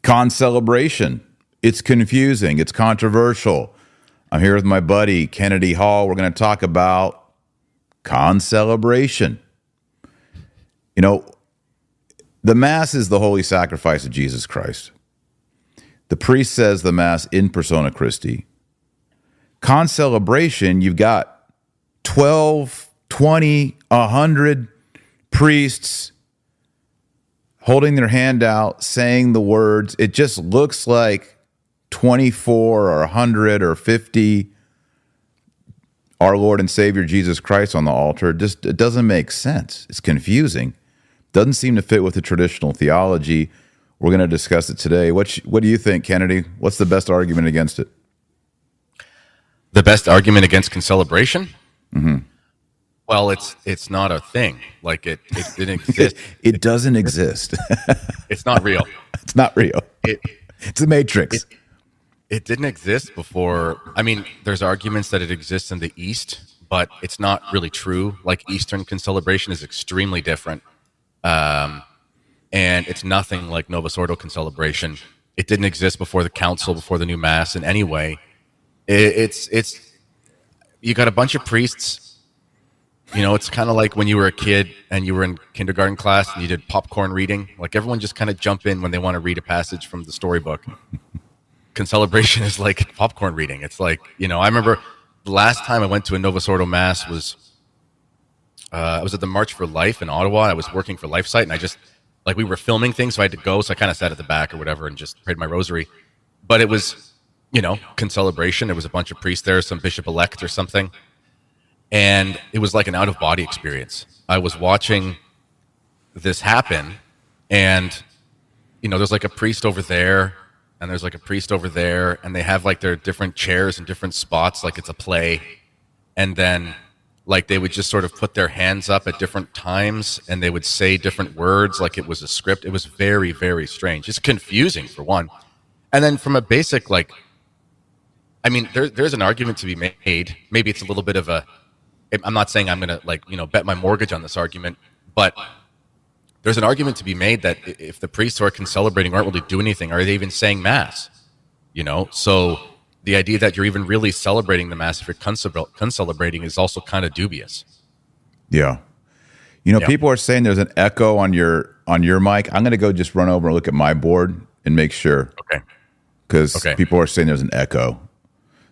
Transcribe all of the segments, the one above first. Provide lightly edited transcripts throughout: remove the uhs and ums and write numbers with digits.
Concelebration. It's confusing. It's controversial. I'm here with my buddy, Kennedy Hall. We're going to talk about concelebration. You know, the Mass is the holy sacrifice of Jesus Christ. The priest says the Mass in persona Christi. Concelebration, you've got 12, 20, 100 priests holding their hand out, saying the words. It just looks like 24 or 100 or 50 our Lord and Savior Jesus Christ on the altar. It doesn't make sense. It's confusing. Doesn't seem to fit with the traditional theology. We're going to discuss it today. What do you think, Kennedy? What's the best argument against it? The best argument against concelebration? Mm-hmm. Well, it's not a thing. Like it didn't exist. It doesn't exist. It's not real. It's not real. It's a matrix. It didn't exist before. I mean, there's arguments that it exists in the East, but it's not really true. Like Eastern concelebration is extremely different. And it's nothing like Novus Ordo concelebration. It didn't exist before the council, before the new Mass in any way. It's you got a bunch of priests. You know, it's kind of like when you were a kid and you were in kindergarten class and you did popcorn reading. Like everyone just kind of jump in when they want to read a passage from the storybook. Concelebration is like popcorn reading. It's like, you know, I remember the last time I went to a Novus Ordo Mass was I was at the March for Life in Ottawa. I was working for LifeSite and I just, like, we were filming things, so I had to go. So I kind of sat at the back or whatever and just prayed my rosary. But it was, you know, concelebration. There was a bunch of priests there, some bishop-elect or something. And it was like an out-of-body experience. I was watching this happen, and, you know, there's like a priest over there, and there's like a priest over there, and they have like their different chairs and different spots, like it's a play. And then, like, they would just sort of put their hands up at different times, and they would say different words like it was a script. It was very, very strange. It's confusing, for one. And then from a basic, like, I mean, there's an argument to be made. Maybe it's a little bit of a, I'm not saying I'm going to, like, you know, bet my mortgage on this argument, but there's an argument to be made that if the priests who are concelebrating aren't really doing anything, are they even saying Mass? You know, so the idea that you're even really celebrating the Mass if you're concelebrating is also kind of dubious. Yeah. You know, people are saying there's an echo on your mic. I'm going to go just run over and look at my board and make sure. Okay. Because people are saying there's an echo.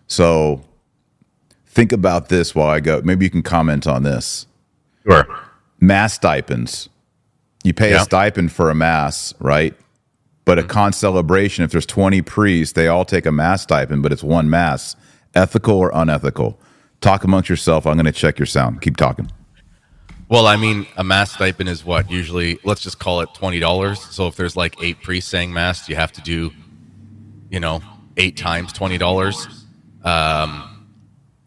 So think about this while I go. Maybe you can comment on this. Sure. Mass stipends. You pay a stipend for a Mass, right? But a concelebration, if there's 20 priests, they all take a Mass stipend, but it's one Mass. Ethical or unethical? Talk amongst yourself. I'm going to check your sound. Keep talking. Well, I mean, a Mass stipend is what? Usually, let's just call it $20. So if there's like 8 priests saying Mass, you have to do, you know, 8 times $20.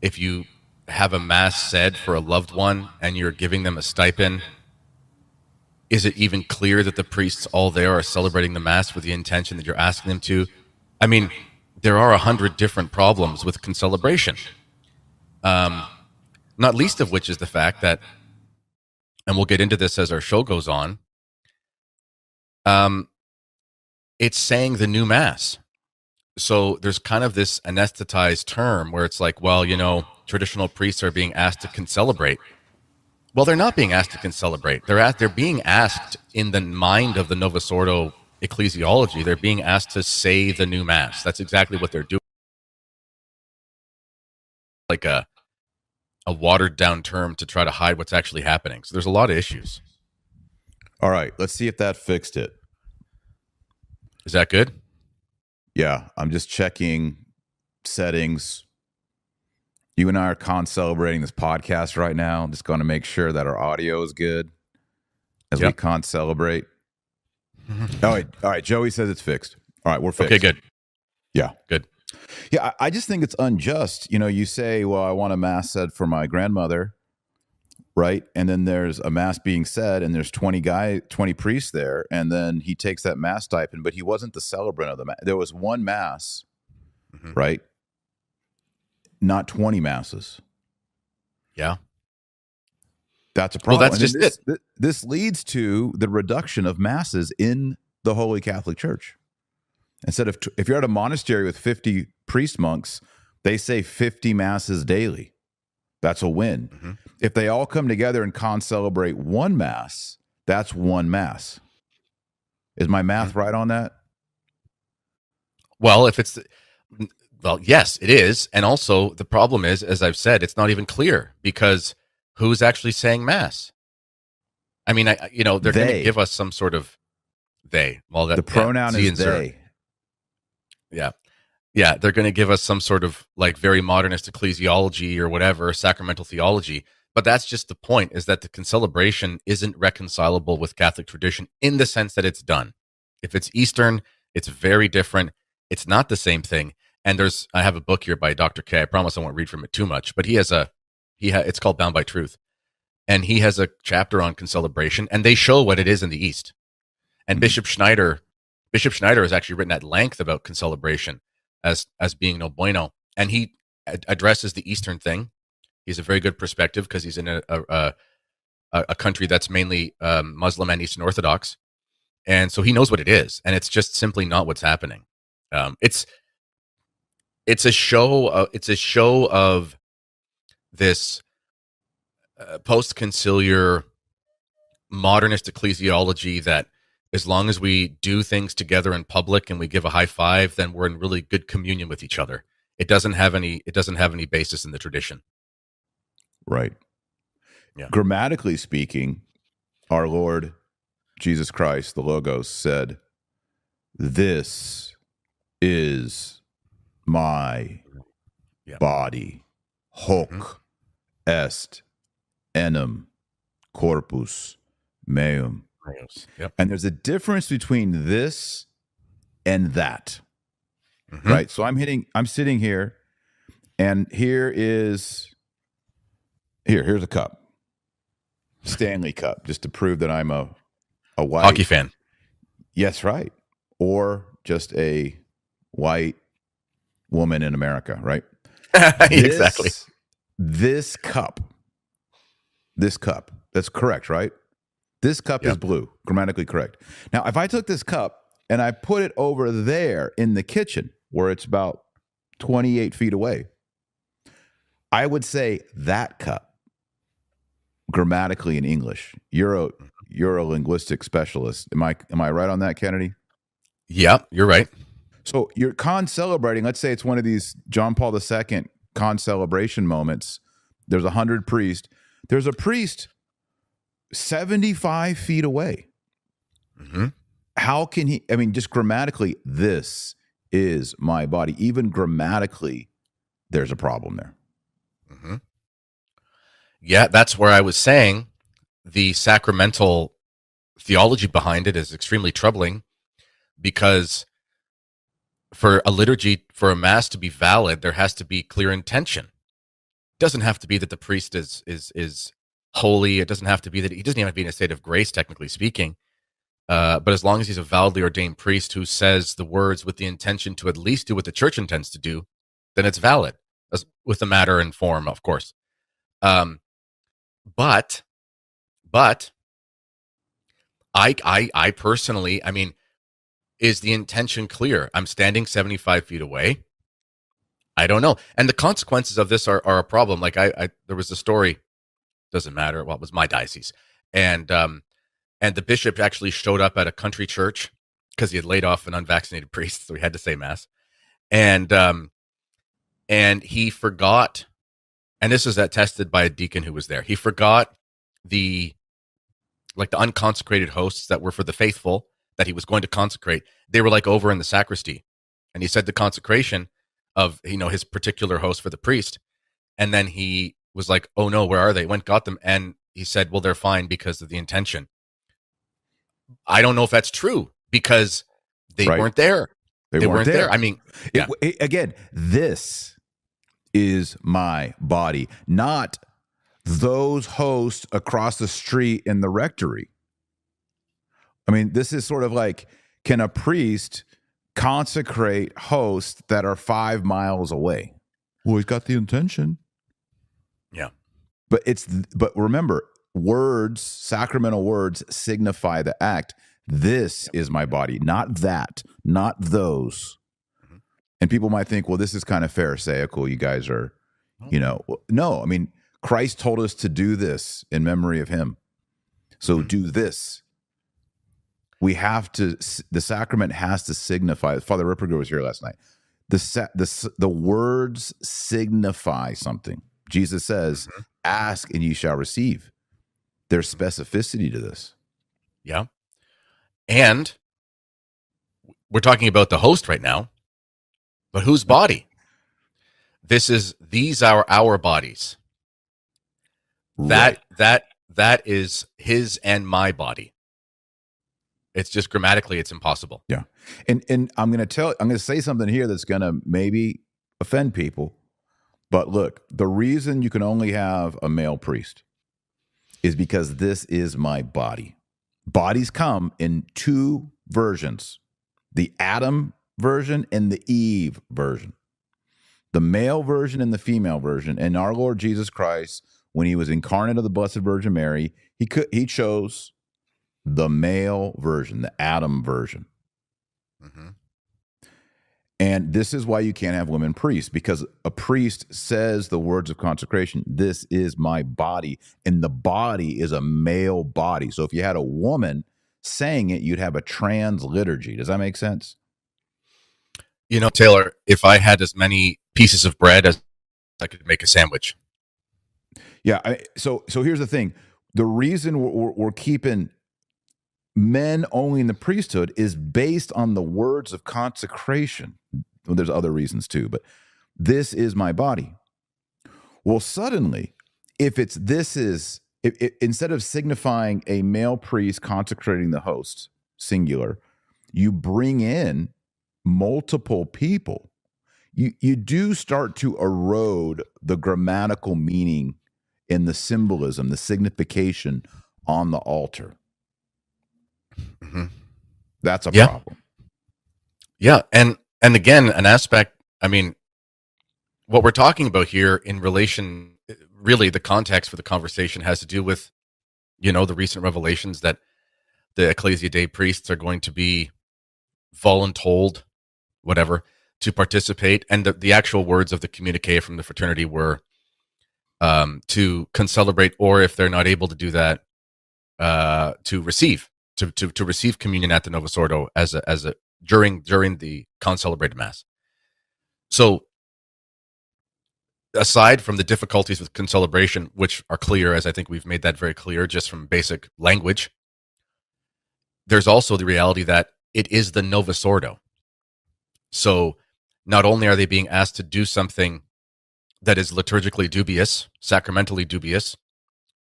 If you have a Mass said for a loved one and you're giving them a stipend, is it even clear that the priests all there are celebrating the Mass with the intention that you're asking them to? I mean, there are 100 different problems with concelebration. Not least of which is the fact that, and we'll get into this as our show goes on, it's saying the new Mass. So there's kind of this anesthetized term where it's like, well, you know, traditional priests are being asked to concelebrate. Well, they're not being asked to concelebrate. They're being asked in the mind of the Novus Ordo ecclesiology. They're being asked to say the new Mass. That's exactly what they're doing. Like a watered down term to try to hide what's actually happening. So there's a lot of issues. All right, let's see if that fixed it. Is that good? Yeah, I'm just checking settings. You and I are concelebrating this podcast right now. I'm just going to make sure that our audio is good as we concelebrate. All right. Joey says it's fixed. All right, we're fixed. Okay, good. Yeah. Good. Yeah, I just think it's unjust. You know, you say, well, I want a Mass said for my grandmother, right? And then there's a Mass being said, and there's 20 priests there, and then he takes that Mass stipend, but he wasn't the celebrant of the Mass. There was one Mass, right? Not 20 Masses. Yeah. That's a problem. Well, that's just it. This leads to the reduction of Masses in the Holy Catholic Church. Instead of, if you're at a monastery with 50 priest monks, they say 50 masses daily. That's a win. Mm-hmm. If they all come together and concelebrate one mass, that's one mass. Is my math right on that? Well, yes, it is. And also the problem is, as I've said, it's not even clear because who's actually saying mass? I mean, they're going to give us some sort of they. Well, the pronoun is they. Yeah. Yeah, they're going to give us some sort of like very modernist ecclesiology or whatever, sacramental theology. But that's just the point, is that the concelebration isn't reconcilable with Catholic tradition in the sense that it's done. If it's Eastern, it's very different. It's not the same thing. And I have a book here by Dr. K. I promise I won't read from it too much, but it's called Bound by Truth. And he has a chapter on concelebration, and they show what it is in the East. And Bishop Schneider has actually written at length about concelebration as being no bueno, and he addresses the Eastern thing. He's a very good perspective because he's in a country that's mainly Muslim and Eastern Orthodox, and so he knows what it is, and it's just simply not what's happening. It's a show of this post-conciliar modernist ecclesiology that as long as we do things together in public and we give a high five, then we're in really good communion with each other. It doesn't have any basis in the tradition. Right. Yeah. Grammatically speaking, our Lord Jesus Christ, the Logos, said, "This is my body, hoc est enim corpus meum." Yep. And there's a difference between this and that, right? So I'm sitting here, and here's a cup, Stanley Cup, just to prove that I'm a white hockey fan. Yes, right. Or just a white woman in America, right? Exactly. This cup, that's correct, right? This cup is blue, grammatically correct. Now, if I took this cup and I put it over there in the kitchen where it's about 28 feet away, I would say that cup grammatically in English. You're a linguistic specialist. Am I right on that, Kennedy? Yeah, you're right. So you're concelebrating. Let's say it's one of these John Paul II concelebration moments. There's 100 priests. There's a priest 75 feet away. How can he? I mean, just grammatically, this is my body. Even grammatically, there's a problem there. Yeah, that's where I was saying the sacramental theology behind it is extremely troubling, because for a liturgy, for a mass to be valid, there has to be clear intention. It doesn't have to be that the priest is holy. It doesn't have to be that he doesn't even have to be in a state of grace, technically speaking. But as long as he's a validly ordained priest who says the words with the intention to at least do what the church intends to do, then it's valid, with the matter and form, of course. But I personally, I mean, is the intention clear? I'm standing 75 feet away. I don't know. And the consequences of this are a problem. Like there was a story, doesn't matter. Well, it was my diocese. And the bishop actually showed up at a country church because he had laid off an unvaccinated priest. So he had to say mass. And he forgot, and this was attested by a deacon who was there. He forgot the unconsecrated hosts that were for the faithful that he was going to consecrate. They were like over in the sacristy, and he said the consecration of his particular host for the priest, and then he was like, "Oh no, where are they?" Went got them, and he said, "Well, they're fine because of the intention." I don't know if that's true because they weren't there. They weren't there. I mean, yeah. Again, this is my body, not those hosts across the street in the rectory. I mean, this is sort of like, can a priest consecrate hosts that are 5 miles away? Well, he's got the intention. Yeah. But remember, sacramental words signify the act. This is my body, not that. not those. Mhm. And people might think, well, this is kind of pharisaical. You guys are, Oh. no, I mean, Christ told us to do this in memory of him. So Mhm. do this. We have to, the sacrament has to signify. Father Ripperger was here last night. The words signify something. Jesus says, Mhm. ask and ye shall receive. There's specificity to this. Yeah. And we're talking about the host right now, but whose body? These are our bodies. Right. That is his and my body. It's just grammatically it's impossible. Yeah. And I'm going to say something here that's going to maybe offend people. But look, the reason you can only have a male priest is because this is my body. Bodies come in two versions, the Adam version and the Eve version. The male version and the female version. And our Lord Jesus Christ, when he was incarnate of the Blessed Virgin Mary, he chose the male version, the Adam version. Mm-hmm. And this is why you can't have women priests, because a priest says the words of consecration, this is my body. And the body is a male body. So if you had a woman saying it, you'd have a trans liturgy. Does that make sense? Taylor, if I had as many pieces of bread as I could make a sandwich. Yeah. So here's the thing. The reason we're keeping men only in the priesthood is based on the words of consecration. Well, there's other reasons too, but this is my body. Well, suddenly, if it's this is instead of signifying a male priest consecrating the host, singular, you bring in multiple people. You do start to erode the grammatical meaning and the symbolism, the signification on the altar. Mm-hmm. That's a Yeah. problem. Yeah. And again, an aspect, I mean, what we're talking about here in relation, really the context for the conversation has to do with, the recent revelations that the Ecclesia Dei priests are going to be voluntold, whatever, to participate. And the actual words of the communique from the fraternity were to concelebrate, or if they're not able to do that, to receive to receive communion at the Novus Ordo as a during the concelebrated mass. So aside from the difficulties with concelebration, which are clear, as I think we've made that very clear just from basic language, there's also the reality that it is the Novus Ordo. So not only are they being asked to do something that is liturgically dubious, sacramentally dubious,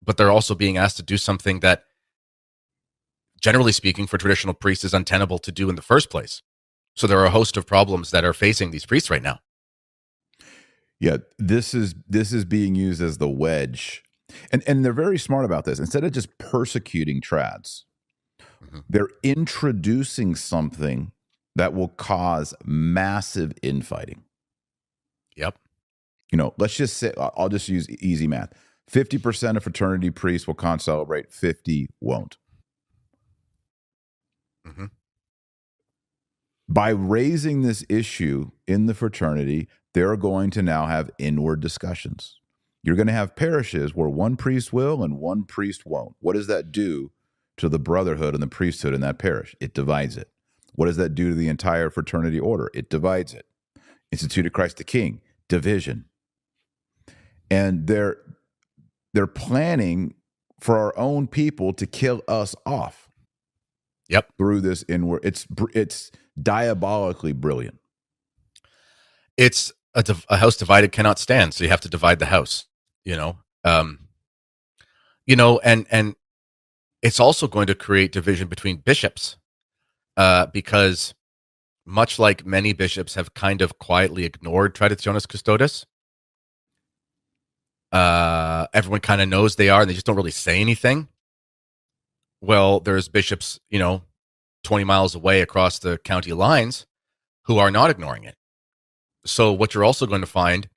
but they're also being asked to do something that, generally speaking, for traditional priests is untenable to do in the first place. So there are a host of problems that are facing these priests right now. Yeah, this is being used as the wedge. And they're very smart about this. Instead of just persecuting trads, Mm-hmm. they're introducing something that will cause massive infighting. Yep. Let's just say, I'll just use easy math. 50% of fraternity priests will concelebrate, 50 won't. Mm-hmm. By raising this issue in the fraternity, they're going to now have inward discussions. You're going to have parishes where one priest will and one priest won't. What does that do to the brotherhood and the priesthood in that parish? It divides it. What does that do to the entire fraternity order? It divides it. Instituted Christ the King, division. And they're planning for our own people to kill us off. Yep. Through this inward, it's diabolically brilliant. It's a house divided cannot stand, so you have to divide the house. And it's also going to create division between bishops, because much like many bishops have kind of quietly ignored Traditionis Custodes, everyone kind of knows they are, and they just don't really say anything. Well, there's bishops, 20 miles away across the county lines who are not ignoring it. So what you're also going to find,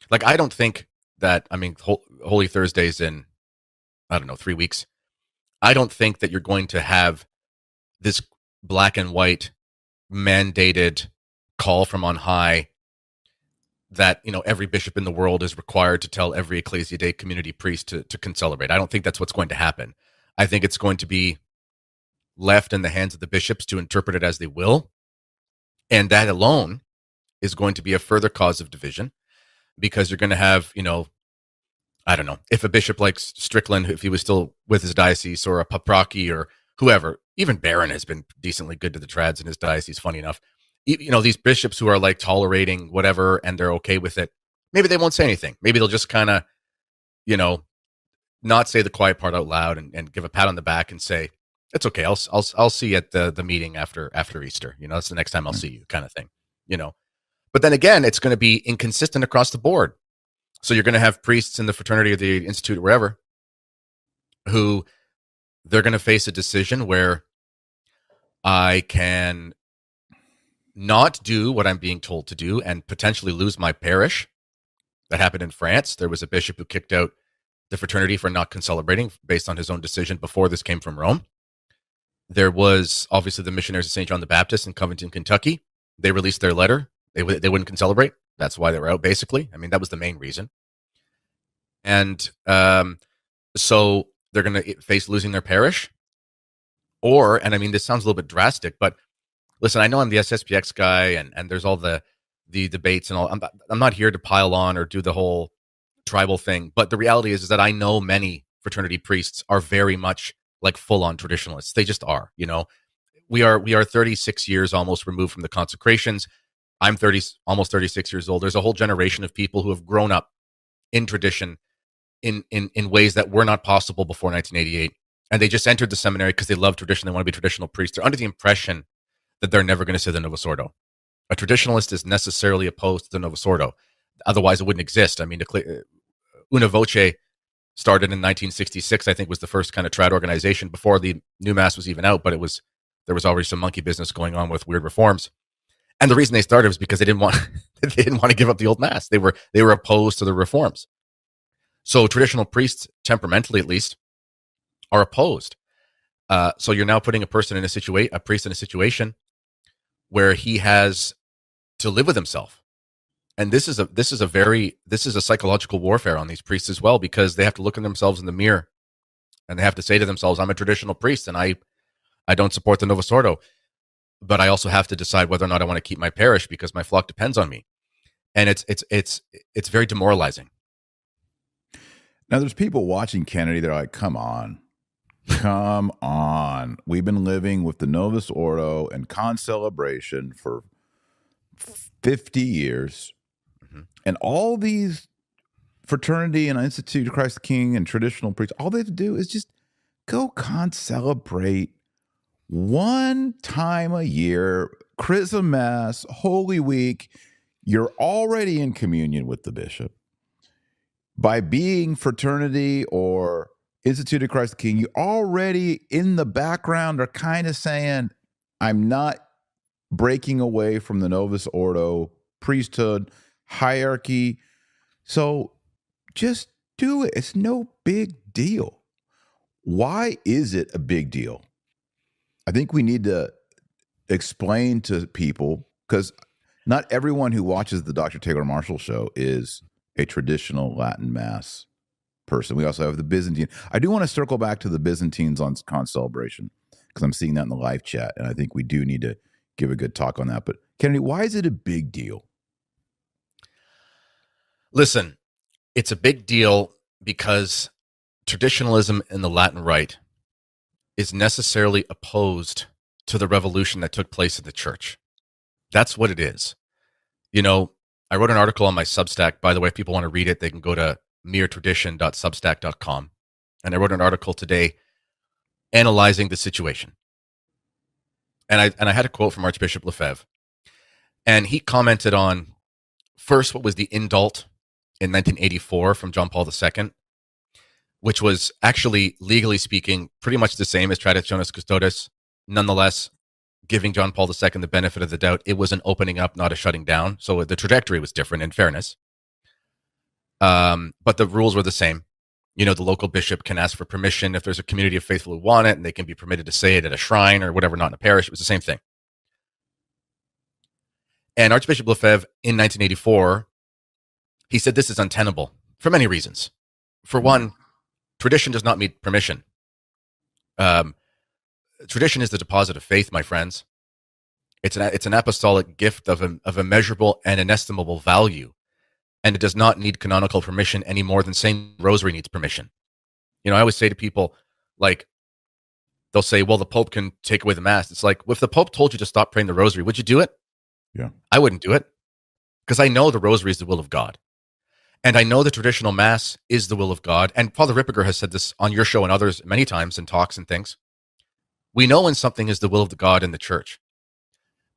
like, I don't think that, Holy Thursday's in, 3 weeks. I don't think that you're going to have this black and white mandated call from on high that, every bishop in the world is required to tell every Ecclesia Dei community priest to concelebrate. I don't think that's what's going to happen. I think it's going to be left in the hands of the bishops to interpret it as they will. And that alone is going to be a further cause of division, because you're going to have, I don't know, if a bishop like Strickland, if he was still with his diocese, or a Paprocki or whoever, even Barron has been decently good to the trads in his diocese, funny enough. These bishops who are like tolerating whatever and they're okay with it, maybe they won't say anything. Maybe they'll just kind of, not say the quiet part out loud and give a pat on the back and say, it's okay. I'll see you at the meeting after Easter. That's the next time I'll see you, kind of thing, But then again, it's going to be inconsistent across the board. So you're going to have priests in the fraternity or the institute or wherever who they're going to face a decision where I can not do what I'm being told to do and potentially lose my parish. That happened in France. There was a bishop who kicked out the fraternity for not concelebrating based on his own decision before this came from Rome. There was obviously the missionaries of St. John the Baptist in Covington, Kentucky. They released their letter. They wouldn't concelebrate. That's why they were out, basically. I mean, that was the main reason. And so they're going to face losing their parish. And I mean, this sounds a little bit drastic, but listen, I know I'm the SSPX guy, and there's all the debates and all. I'm not here to pile on or do the whole tribal thing, but the reality is that I know many fraternity priests are very much like full-on traditionalists. They just are. We are 36 years almost removed from the consecrations. I'm almost 36 years old. There's a whole generation of people who have grown up in tradition in ways that were not possible before 1988. And they just entered the seminary because they love tradition. They want to be traditional priests. They're under the impression that they're never going to say the Novus Ordo. A traditionalist is necessarily opposed to the Novus Ordo. Otherwise, it wouldn't exist. I mean, Una Voce started in 1966, I think, was the first kind of trad organization before the new mass was even out, but there was already some monkey business going on with weird reforms. And the reason they started was because they didn't want to give up the old mass. They were opposed to the reforms. So traditional priests, temperamentally at least, are opposed. So you're now putting a priest in a situation where he has to live with himself. And this is a psychological warfare on these priests as well, because they have to look at themselves in the mirror and they have to say to themselves, I'm a traditional priest and I don't support the Novus Ordo, but I also have to decide whether or not I want to keep my parish because my flock depends on me. And it's very demoralizing. Now there's people watching Kennedy. They're like, come on. We've been living with the Novus Ordo and concelebration for 50 years. Mm-hmm. And all these fraternity and Institute of Christ the King and traditional priests, all they have to do is just go concelebrate one time a year, Chrism Mass, Holy Week. You're already in communion with the bishop. By being fraternity or Institute of Christ the King, you already in the background are kind of saying, I'm not breaking away from the Novus Ordo priesthood hierarchy. So just do it. It's no big deal. Why is it a big deal? I think we need to explain to people, because not everyone who watches the Dr. Taylor Marshall show is a traditional Latin Mass person. We also have the Byzantine. I do want to circle back to the Byzantines on concelebration, because I'm seeing that in the live chat, and I think we do need to give a good talk on that. But Kennedy, why is it a big deal? Listen, it's a big deal because traditionalism in the Latin Rite is necessarily opposed to the revolution that took place in the church. That's what it is. I wrote an article on my Substack. By the way, if people want to read it, they can go to meretradition.substack.com. And I wrote an article today analyzing the situation. And I had a quote from Archbishop Lefebvre. And he commented on, first, what was the indult in 1984 from John Paul II, which was actually, legally speaking, pretty much the same as Traditionis Custodes. Nonetheless, giving John Paul II the benefit of the doubt, it was an opening up, not a shutting down. So the trajectory was different, in fairness. But the rules were the same. The local bishop can ask for permission if there's a community of faithful who want it, and they can be permitted to say it at a shrine or whatever, not in a parish. It was the same thing. And Archbishop Lefebvre in 1984, he said this is untenable for many reasons. For one, tradition does not meet permission. Tradition is the deposit of faith, my friends. It's an apostolic gift of immeasurable and inestimable value, and it does not need canonical permission any more than saying the rosary needs permission. I always say to people, like, they'll say, well, the Pope can take away the Mass. It's like, if the Pope told you to stop praying the rosary, would you do it? Yeah. I wouldn't do it, because I know the rosary is the will of God. And I know the traditional Mass is the will of God. And Father Ripperger has said this on your show and others many times in talks and things. We know when something is the will of the God in the church,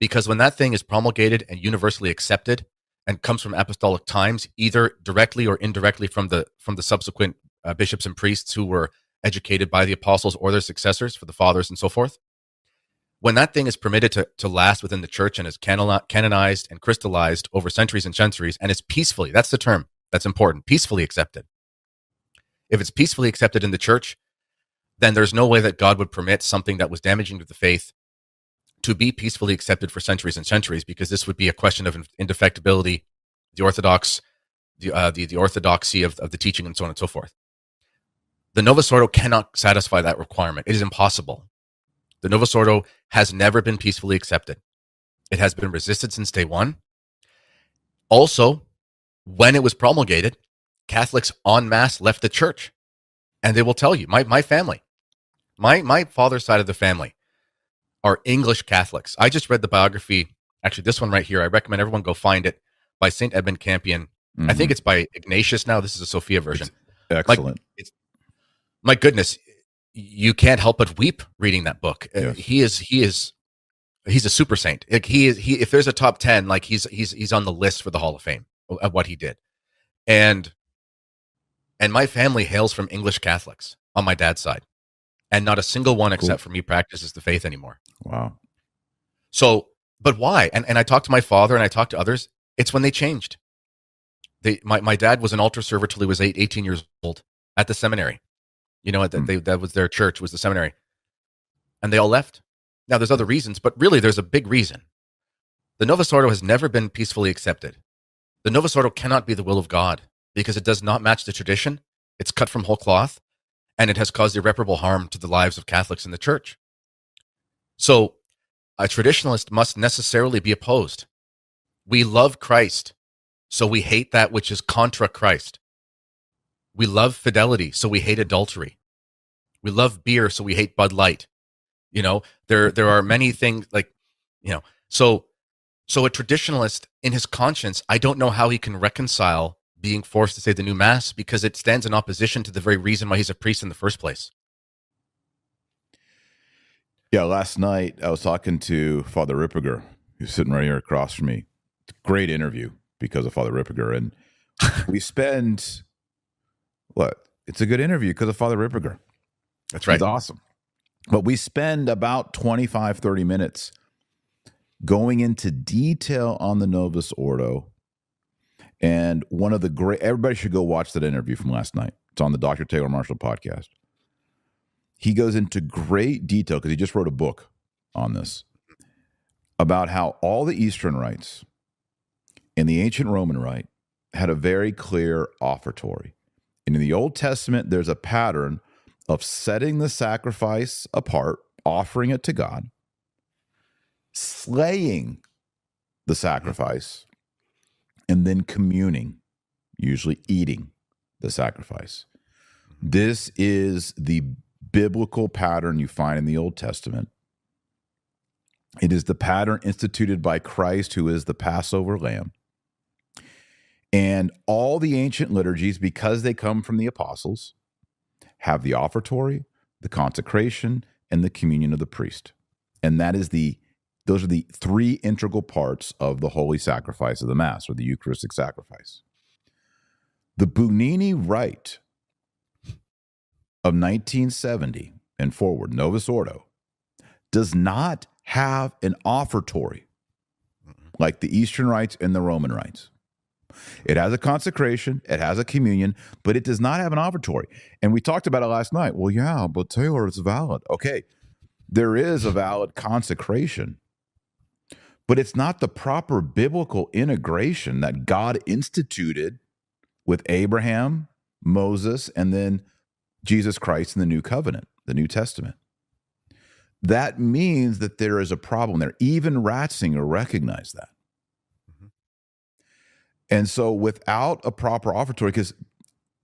because when that thing is promulgated and universally accepted and comes from apostolic times, either directly or indirectly from the subsequent bishops and priests who were educated by the apostles or their successors, for the fathers and so forth, when that thing is permitted to last within the church and is canonized and crystallized over centuries and centuries, and is peacefully, that's the term that's important, peacefully accepted. If it's peacefully accepted in the church, then there's no way that God would permit something that was damaging to the faith to be peacefully accepted for centuries and centuries, because this would be a question of indefectibility, the orthodoxy of the teaching, and so on and so forth. The Novus Ordo cannot satisfy that requirement. It is impossible. The Novus Ordo has never been peacefully accepted. It has been resisted since day one. Also, when it was promulgated, Catholics en masse left the church. And they will tell you, my family, my father's side of the family are English Catholics. I just read the biography, actually this one right here. I recommend everyone go find it, by St. Edmund Campion. Mm-hmm. I think it's by Ignatius now. This is a Sophia version. It's excellent. My goodness, you can't help but weep reading that book. Yes. He's a super saint. Like he if there's a top 10, like he's on the list for the Hall of Fame of what he did. And my family hails from English Catholics on my dad's side. And not a single one except for me practices the faith anymore. Wow. So, but why? And I talked to my father and I talked to others. It's when they changed. My dad was an altar server till he was 18 years old at the seminary. That was their church, was the seminary. And they all left. Now, there's other reasons, but really there's a big reason. The Novus Ordo has never been peacefully accepted. The Novus Ordo cannot be the will of God because it does not match the tradition. It's cut from whole cloth, and it has caused irreparable harm to the lives of Catholics in the church. So a traditionalist must necessarily be opposed. We love Christ, so we hate that which is contra Christ. We love fidelity, so we hate adultery. We love beer, so we hate Bud Light. There are many things so a traditionalist in his conscience, I don't know how he can reconcile being forced to say the new Mass, because it stands in opposition to the very reason why he's a priest in the first place. Yeah, last night I was talking to Father Ripperger, who's sitting right here across from me. Great interview because of Father Ripperger. And we spend, it's a good interview because of Father Ripperger. That's right. It's awesome. But we spend about 25, 30 minutes going into detail on the Novus Ordo. And one of the everybody should go watch that interview from last night. It's on the Dr. Taylor Marshall podcast. He goes into great detail, because he just wrote a book on this, about how all the Eastern rites and the ancient Roman rite had a very clear offertory. And in the Old Testament, there's a pattern of setting the sacrifice apart, offering it to God, slaying the sacrifice, and then communing, usually eating the sacrifice. This is the biblical pattern you find in the Old Testament. It is the pattern instituted by Christ, who is the Passover lamb. And all the ancient liturgies, because they come from the apostles, have the offertory, the consecration, and the communion of the priest. And those are the three integral parts of the holy sacrifice of the Mass, or the Eucharistic sacrifice. The Bugnini Rite of 1970 and forward, Novus Ordo, does not have an offertory like the Eastern rites and the Roman rites. It has a consecration, it has a communion, but it does not have an offertory. And we talked about it last night. Well, yeah, but Taylor, it's valid. Okay, there is a valid consecration, but it's not the proper biblical integration that God instituted with Abraham, Moses, and then Jesus Christ in the New Covenant, the New Testament. That means that there is a problem there. Even Ratzinger recognized that. Mm-hmm. And so without a proper offertory, because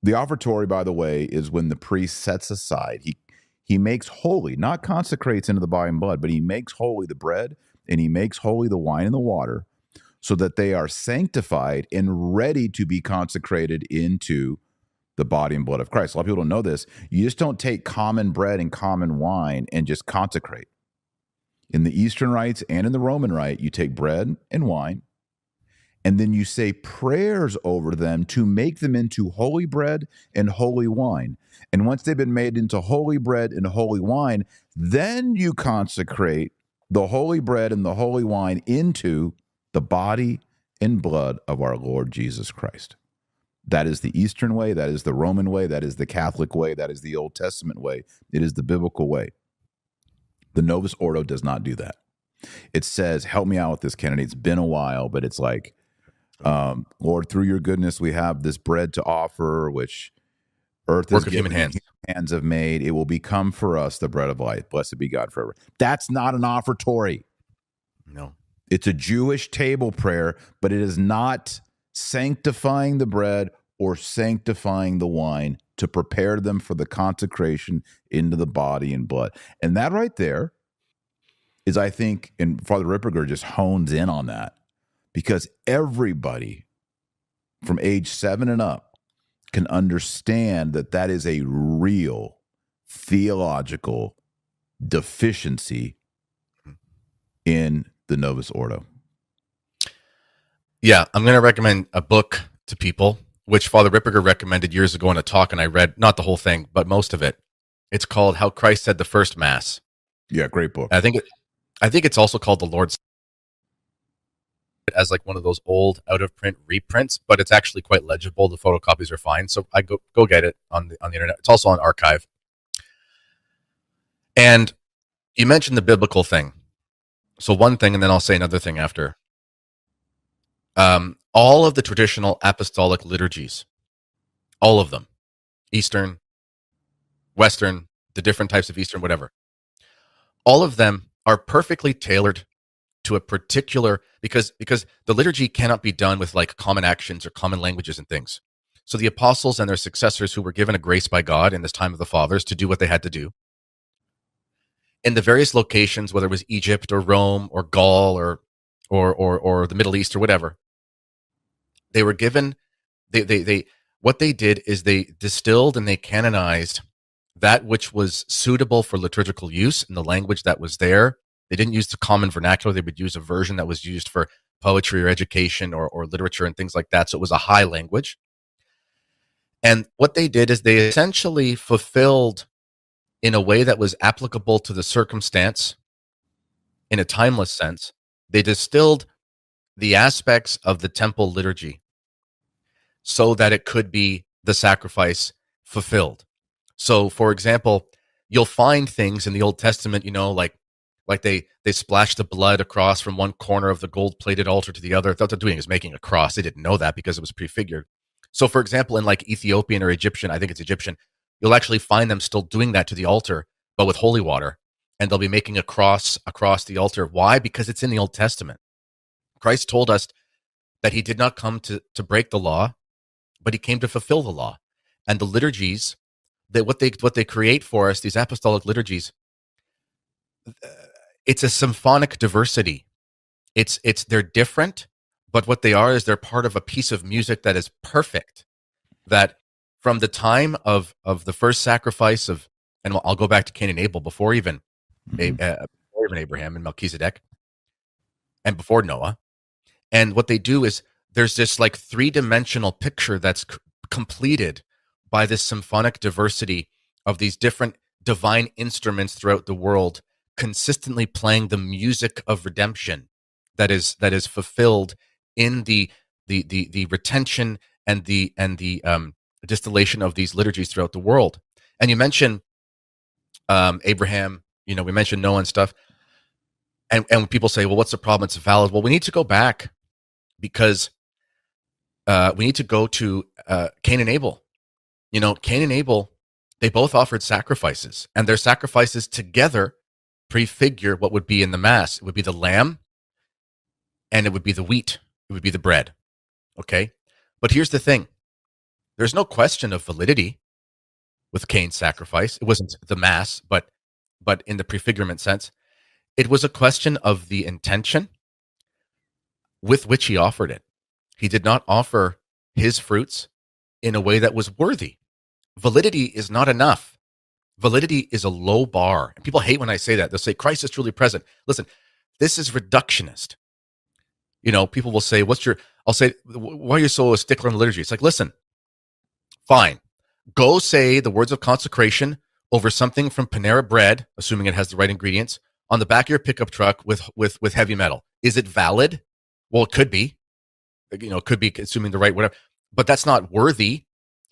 the offertory, by the way, is when the priest sets aside, he makes holy, not consecrates into the body and blood, but he makes holy the bread and he makes holy the wine and the water so that they are sanctified and ready to be consecrated into the body and blood of Christ. A lot of people don't know this. You just don't take common bread and common wine and just consecrate. In the Eastern rites and in the Roman rite, you take bread and wine, and then you say prayers over them to make them into holy bread and holy wine. And once they've been made into holy bread and holy wine, then you consecrate the holy bread and the holy wine into the body and blood of our Lord Jesus Christ. That is the Eastern way. That is the Roman way. That is the Catholic way. That is the Old Testament way. It is the biblical way. The Novus Ordo does not do that. It says, help me out with this, Kennedy. It's been a while, but it's like, Lord, through your goodness, we have this bread to offer, which earth is Work of given, human hands. hands have made. It will become for us the bread of life. Blessed be God forever. That's not an offertory. No. It's a Jewish table prayer, but it is not sanctifying the bread or sanctifying the wine to prepare them for the consecration into the body and blood. And that right there is, I think, and Father Ripperger just hones in on that, because everybody from age 7 and up can understand that that is a real theological deficiency in the Novus Ordo. Yeah, I'm going to recommend a book to people, which Father Ripperger recommended years ago in a talk, and I read not the whole thing, but most of it. It's called How Christ Said the First Mass. Yeah, great book. I think it's also called The Lord's, as like one of those old out of print reprints, but it's actually quite legible. The photocopies are fine, so I go get it on the internet. It's also on archive. And you mentioned the biblical thing, so one thing, and then I'll say another thing after. All of the traditional apostolic liturgies, all of them, Eastern, Western, the different types of Eastern, whatever, all of them are perfectly tailored to a particular, because the liturgy cannot be done with like common actions or common languages and things. So the apostles and their successors, who were given a grace by God in this time of the fathers to do what they had to do in the various locations, whether it was Egypt or Rome or Gaul or the Middle East or whatever, they were given, they what they did is they distilled and they canonized that which was suitable for liturgical use in the language that was there. They didn't use the common vernacular. They would use a version that was used for poetry or education or literature and things like that. So it was a high language. And what they did is they essentially fulfilled, in a way that was applicable to the circumstance, in a timeless sense, they distilled the aspects of the temple liturgy so that it could be the sacrifice fulfilled. So, for example, you'll find things in the Old Testament, like they splash the blood across from one corner of the gold-plated altar to the other. What they're doing is making a cross. They didn't know that because it was prefigured. So, for example, in like Ethiopian or Egyptian, I think it's Egyptian, you'll actually find them still doing that to the altar, but with holy water, and they'll be making a cross across the altar. Why? Because it's in the Old Testament. Christ told us that he did not come to break the law, but he came to fulfill the law. And the liturgies, that what they create for us, these apostolic liturgies, it's a symphonic diversity. They're different, but what they are is they're part of a piece of music that is perfect. That from the time of the first sacrifice of, and I'll go back to Cain and Abel, before even Abraham and Melchizedek, and before Noah. And what they do is there's this like 3-dimensional picture that's completed by this symphonic diversity of these different divine instruments throughout the world, consistently playing the music of redemption that is fulfilled in the retention and the distillation of these liturgies throughout the world. And you mentioned Abraham, we mentioned Noah and stuff. And when people say, well, what's the problem? It's valid. Well, we need to go back because we need to go to Cain and Abel. You know, Cain and Abel, they both offered sacrifices, and their sacrifices together prefigure what would be in the Mass. It would be the lamb, and it would be the wheat. It would be the bread. Okay? But here's the thing. There's no question of validity with Cain's sacrifice. It wasn't the Mass, but in the prefigurement sense, it was a question of the intention with which he offered it. He did not offer his fruits in a way that was worthy. Validity is not enough. Validity is a low bar. And people hate when I say that. They'll say Christ is truly present. Listen, this is reductionist. You know, people will say, I'll say, why are you so a stickler on liturgy? It's like, listen, fine. Go say the words of consecration over something from Panera Bread, assuming it has the right ingredients, on the back of your pickup truck with heavy metal. Is it valid? Well, it could be. You know, it could be assuming the right whatever. But that's not worthy.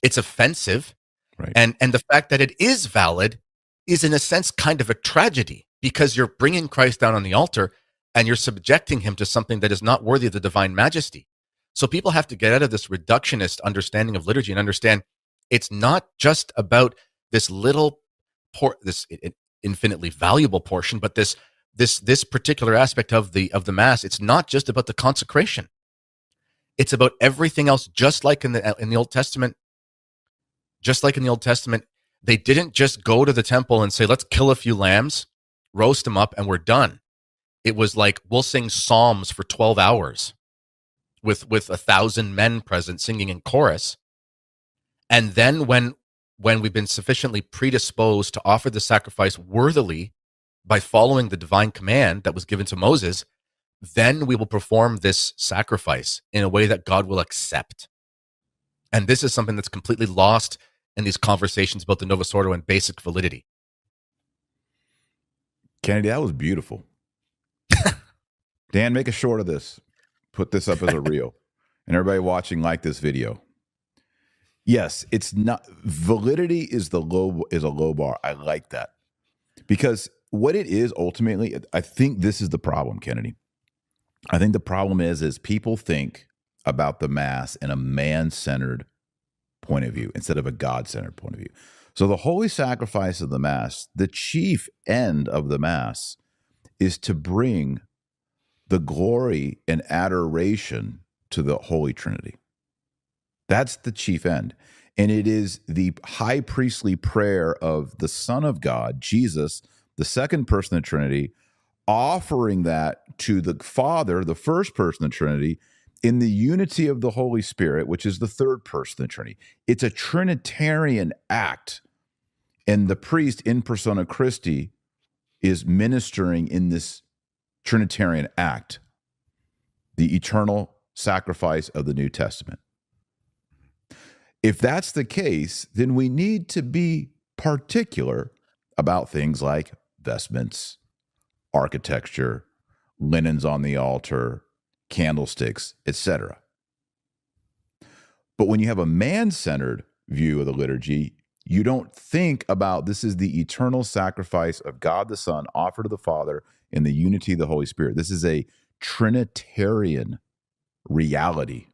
It's offensive. Right. And the fact that it is valid is in a sense kind of a tragedy, because you're bringing Christ down on the altar and you're subjecting him to something that is not worthy of the divine majesty. So people have to get out of this reductionist understanding of liturgy and understand it's not just about this little this infinitely valuable portion, but this particular aspect of the Mass. It's not just about the consecration. It's about everything else. Just like in the Old Testament, they didn't just go to the temple and say, let's kill a few lambs, roast them up, and we're done. It was like, we'll sing psalms for 12 hours with 1,000 men present singing in chorus. And then when we've been sufficiently predisposed to offer the sacrifice worthily by following the divine command that was given to Moses, then we will perform this sacrifice in a way that God will accept. And this is something that's completely lost in these conversations about the Novus Ordo and basic validity. Kennedy, that was beautiful. Dan, make a short of this. Put this up as a reel. And everybody watching, like this video. Yes, it's not validity is a low bar. I like that. Because what it is ultimately, I think this is the problem, Kennedy. I think the problem is people think about the Mass in a man-centered point of view instead of a God-centered point of view. So the holy sacrifice of the Mass, the chief end of the Mass, is to bring the glory and adoration to the Holy Trinity. That's the chief end. And it is the high priestly prayer of the Son of God, Jesus, the second person of the Trinity, offering that to the Father, the first person of the Trinity, in the unity of the Holy Spirit, which is the third person of the Trinity. It's a Trinitarian act. And the priest in persona Christi is ministering in this Trinitarian act, the eternal sacrifice of the New Testament. If that's the case, then we need to be particular about things like vestments, architecture, linens on the altar, candlesticks, etc. But when you have a man-centered view of the liturgy, you don't think about this is the eternal sacrifice of God the Son offered to the Father in the unity of the Holy Spirit. This is a Trinitarian reality.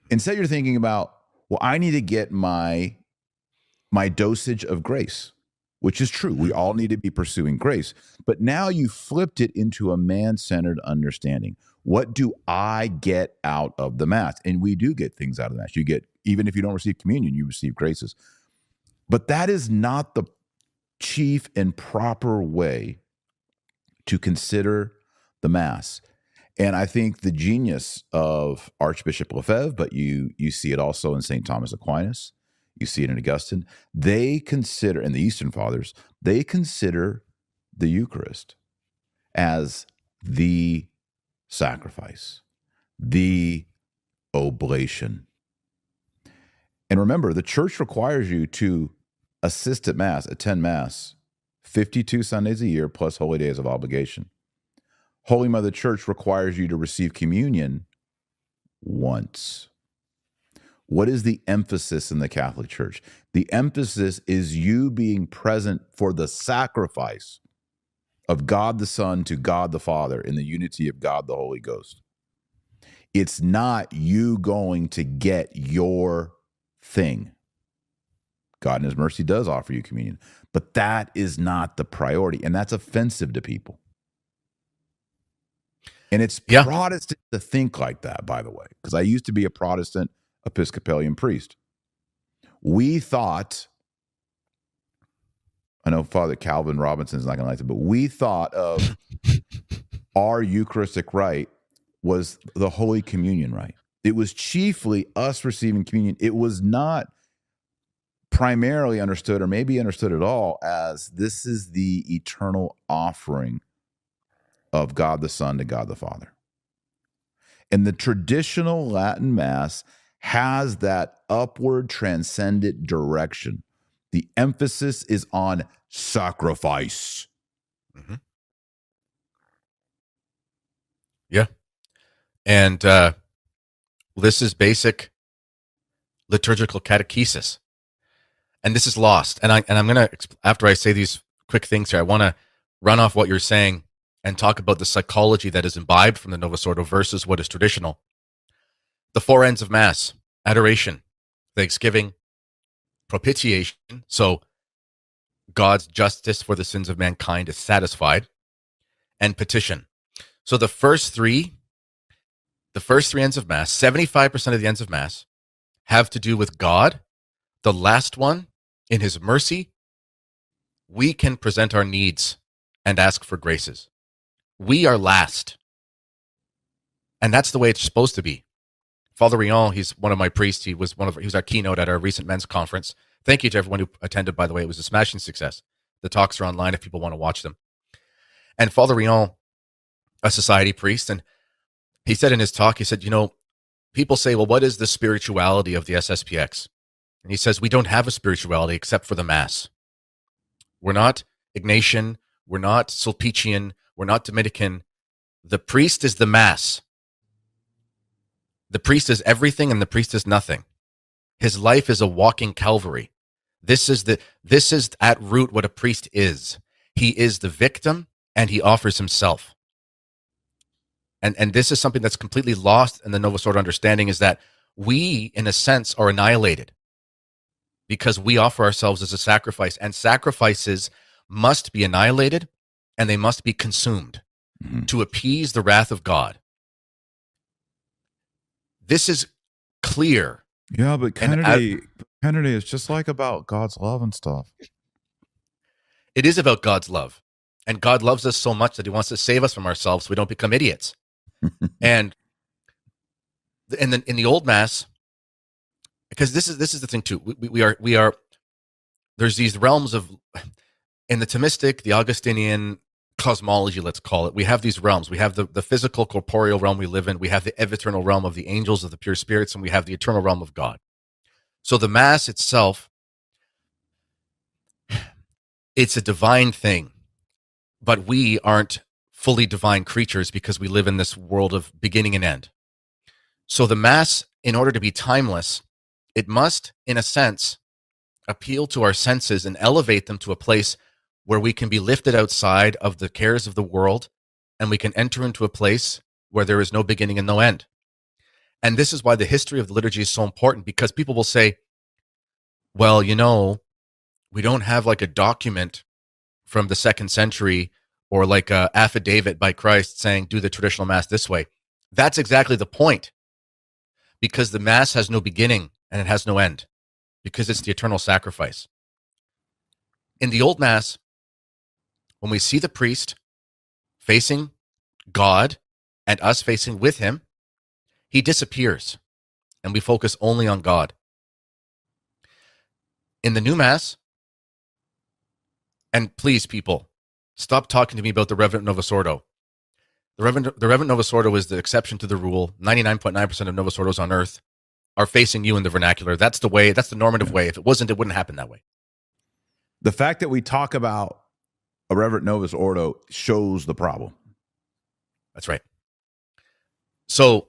Instead, you're thinking about, well, I need to get my dosage of grace, which is true. We all need to be pursuing grace. But now you flipped it into a man-centered understanding. What do I get out of the Mass? And we do get things out of the Mass. You get, even if you don't receive communion, you receive graces. But that is not the chief and proper way to consider the Mass. And I think the genius of Archbishop Lefebvre, but you see it also in St. Thomas Aquinas, you see it in Augustine, they consider, and the Eastern Fathers, they consider the Eucharist as the sacrifice, the oblation. And remember, the Church requires you to assist at Mass, attend Mass, 52 Sundays a year plus holy days of obligation. Holy Mother Church requires you to receive communion once. What is the emphasis in the Catholic Church? The emphasis is you being present for the sacrifice of God the Son to God the Father in the unity of God the Holy Ghost. It's not you going to get your thing. God in his mercy does offer you communion, but that is not the priority, and that's offensive to people. And it's Yeah. Protestant to think like that, by the way, because I used to be a Protestant Episcopalian priest. We thought, I know Father Calvin Robinson's not going to like it, but we thought of our Eucharistic rite was the Holy Communion rite. It was chiefly us receiving communion. It was not primarily understood, or maybe understood at all, as this is the eternal offering of God the Son to God the Father. And the traditional Latin Mass has that upward transcendent direction. The emphasis is on sacrifice. Mm-hmm. Yeah. And this is basic liturgical catechesis. And this is lost. And I'm going to, after I say these quick things here, I want to run off what you're saying and talk about the psychology that is imbibed from the Novus Ordo versus what is traditional. The four ends of Mass: adoration, thanksgiving, propitiation, so God's justice for the sins of mankind is satisfied, and petition. So the first three ends of Mass, 75% of the ends of Mass, have to do with God. The last one, in his mercy, we can present our needs and ask for graces. We are last. And that's the way it's supposed to be. Father Rion, he's one of my priests. He was our keynote at our recent men's conference. Thank you to everyone who attended, by the way. It was a smashing success. The talks are online if people want to watch them. And Father Rion, a society priest, and he said in his talk, he said, people say, well, what is the spirituality of the SSPX? And he says, we don't have a spirituality except for the Mass. We're not Ignatian. We're not Sulpician. We're not Dominican. The priest is the Mass. The priest is everything and the priest is nothing. His life is a walking Calvary. This is at root what a priest is. He is the victim and he offers himself. And this is something that's completely lost in the Novus Ordo understanding, is that we, in a sense, are annihilated because we offer ourselves as a sacrifice, and sacrifices must be annihilated and they must be consumed to appease the wrath of God. This is clear. Yeah, but Kennedy is just like about God's love and stuff. It is about God's love. And God loves us so much that he wants to save us from ourselves so we don't become idiots. And in the old Mass, because this is the thing too, we are there's these realms of, in the Thomistic, the Augustinian cosmology, let's call it, we have these realms. We have the physical corporeal realm we live in, we have the eviternal realm of the angels, of the pure spirits, and we have the eternal realm of God. So the Mass itself, it's a divine thing, but we aren't fully divine creatures because we live in this world of beginning and end. So the Mass, in order to be timeless, it must, in a sense, appeal to our senses and elevate them to a place where we can be lifted outside of the cares of the world and we can enter into a place where there is no beginning and no end. And this is why the history of the liturgy is so important, because people will say, well, we don't have like a document from the 2nd century or like a affidavit by Christ saying, do the traditional Mass this way. That's exactly the point, because the Mass has no beginning and it has no end, because it's the eternal sacrifice. In the old Mass, when we see the priest facing God and us facing with him, he disappears and we focus only on God. In the new Mass, and please, people, stop talking to me about the Reverend Novus Ordo. The Reverend Novus Ordo is the exception to the rule. 99.9% of Novus Ordos on earth are facing you in the vernacular. That's the way, that's the normative way. If it wasn't, it wouldn't happen that way. The fact that we talk about a Reverend Novus Ordo shows the problem. That's right. So,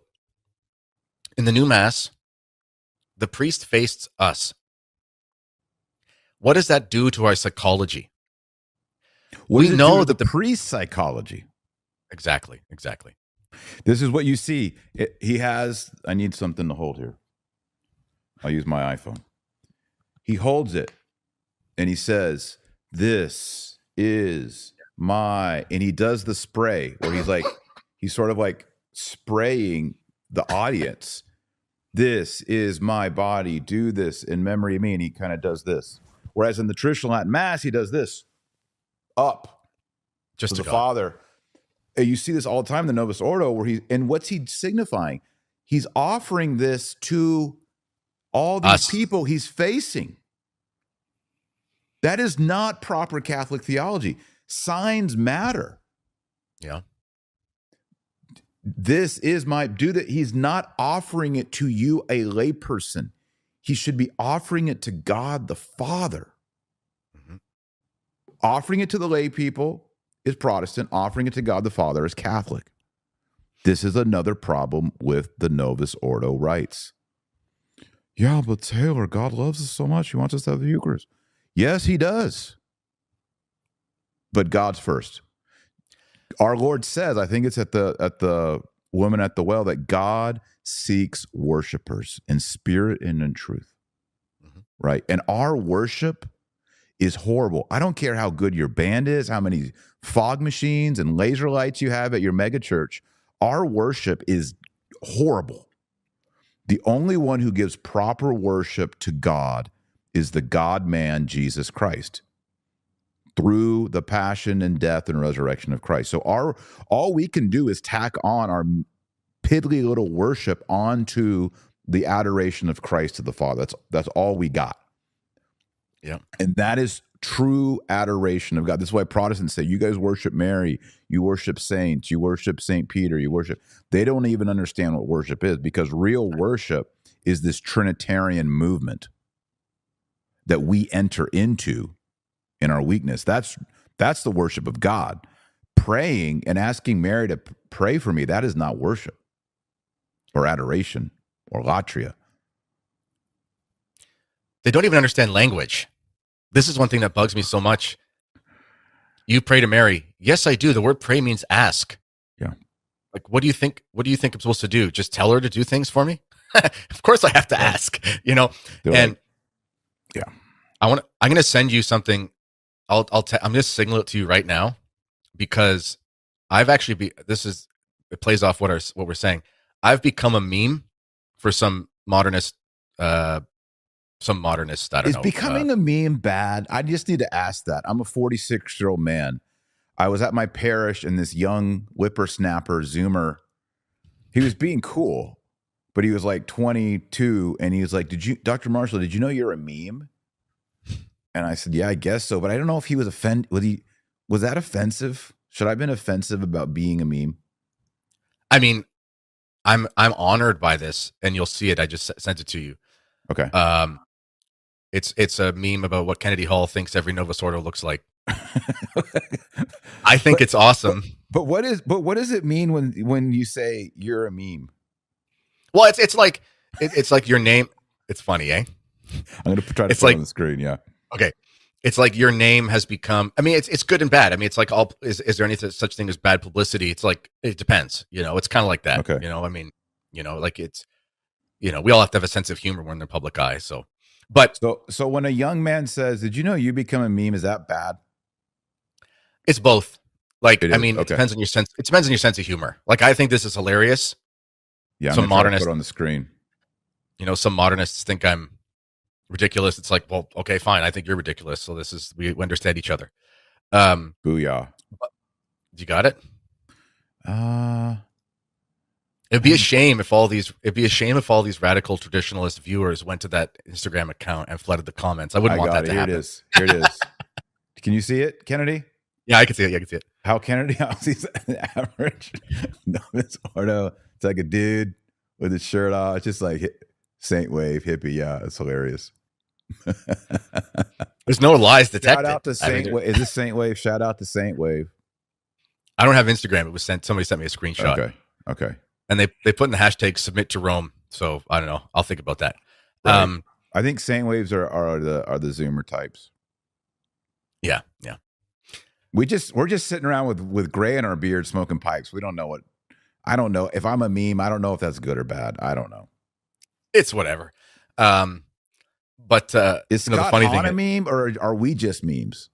in the new Mass, the priest faced us. What does that do to our psychology? What We does it do know to the that the priest psychology? exactly. This is what you see. He has, I need something to hold here. I'll use my iPhone. He holds it and he says, "This is my," and he does the spray where he's sort of like spraying the audience. "This is my body. Do this in memory of me." And he kind of does this. Whereas in the traditional Latin Mass, he does this up Just to to the God. Father. And you see this all the time in the Novus Ordo, and what's he signifying? He's offering this to all these Us. people he's facing. That is not proper Catholic theology. Signs matter. Yeah. This is my do that. He's not offering it to you, a layperson. He should be offering it to God the Father. Mm-hmm. Offering it to the lay people is Protestant. Offering it to God the Father is Catholic. This is another problem with the Novus Ordo rites. Yeah, but Taylor, God loves us so much. He wants us to have the Eucharist. Yes, he does. But God's first. Our Lord says, I think it's at the woman at the well, that God seeks worshipers in spirit and in truth. Mm-hmm. Right? And our worship is horrible. I don't care how good your band is, how many fog machines and laser lights you have at your mega church. Our worship is horrible. The only one who gives proper worship to God is the God-man, Jesus Christ, through the passion and death and resurrection of Christ. So all we can do is tack on our piddly little worship onto the adoration of Christ to the Father. That's all we got. Yeah. And that is true adoration of God. This is why Protestants say, you guys worship Mary, you worship saints, you worship St. Peter, you worship. They don't even understand what worship is, because real worship is this Trinitarian movement that we enter into in our weakness. That's the worship of God. Praying and asking Mary to pray for me, that is not worship or adoration or latria. They don't even understand language. This is one thing that bugs me so much. You pray to Mary. Yes, I do. The word pray means ask. Yeah. Like, what do you think I'm supposed to do? Just tell her to do things for me? Of course I have to ask, They're and like, yeah. I'm going to send you something. I'm going to signal it to you right now, because I've actually it plays off what we're saying. I've become a meme for some modernist, I don't know. Is becoming a meme bad? I just need to ask that. I'm a 46-year-old man. I was at my parish, and this young whippersnapper Zoomer, he was being cool, but he was like 22, and he was like, Dr. Marshall, did you know you're a meme? And I said, yeah, I guess so. But I don't know if he was offended. Was that offensive? Should I have been offensive about being a meme? I mean, I'm honored by this, and you'll see it. I just sent it to you. Okay. It's a meme about what Kennedy Hall thinks every Novus Ordo looks like. I think it's awesome. But what does it mean when you say you're a meme? Well, it's like your name. It's funny, eh? I'm going to try to put it on the screen. Yeah. Okay. It's like your name has become. I mean, it's good and bad. I mean, it's like all. Is there any such thing as bad publicity? It's like it depends. It's kind of like that. Okay. I mean, like it's. We all have to have a sense of humor when they're in the public eye. So, but so when a young man says, "Did you know you become a meme?" Is that bad? It's both. Like, It okay. It depends on your sense. It depends on your sense of humor. Like, I think this is hilarious. Yeah, some modernists put it on the screen. Some modernists think I'm ridiculous. It's like, well, okay, fine. I think you're ridiculous. So we understand each other. Booyah. You got it? It'd be a shame if all these radical traditionalist viewers went to that Instagram account and flooded the comments. I wouldn't want that to happen. Here it is. Can you see it, Kennedy? Yeah, I can see it. Yeah, I can see it. How Kennedy sees an average Novus Ordo. It's like a dude with his shirt off. It's just like Saint Wave hippie. Yeah, it's hilarious. There's no lies detected. Shout out to Saint Wave. Is this Saint Wave? Shout out to Saint Wave. I don't have Instagram. It was somebody sent me a screenshot. Okay. And they put in the hashtag submit to Rome. So I don't know. I'll think about that. Right. I think Saint Waves are the Zoomer types. Yeah. We're just sitting around with gray in our beard, smoking pipes. We don't know what. I don't know if I'm a meme. I don't know if that's good or bad. I don't know. It's whatever. But Is the Scott funny Hahn thing a is, meme, or are we just memes?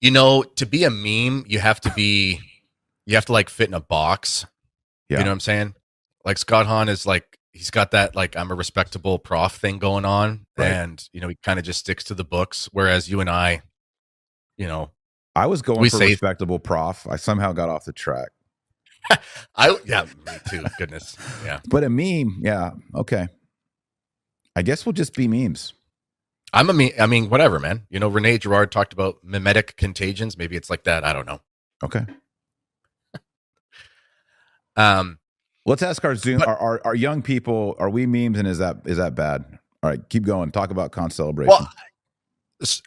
to be a meme, you have to like fit in a box. You know Yeah, what I'm saying? Like Scott Hahn is like, he's got that like I'm a respectable prof thing going on, right. and he kind of just sticks to the books. Whereas you and I, you know, I was going we for say respectable prof. I somehow got off the track. yeah, me too. Goodness, yeah. But a meme, yeah, okay. I guess we'll just be memes. I'm a meme. I mean, whatever, man. Rene Girard talked about mimetic contagions. Maybe it's like that. I don't know. Okay. Um, Let's ask our Zoom, but our young people, are we memes, and is that bad? All right, keep going. Talk about con celebration. well,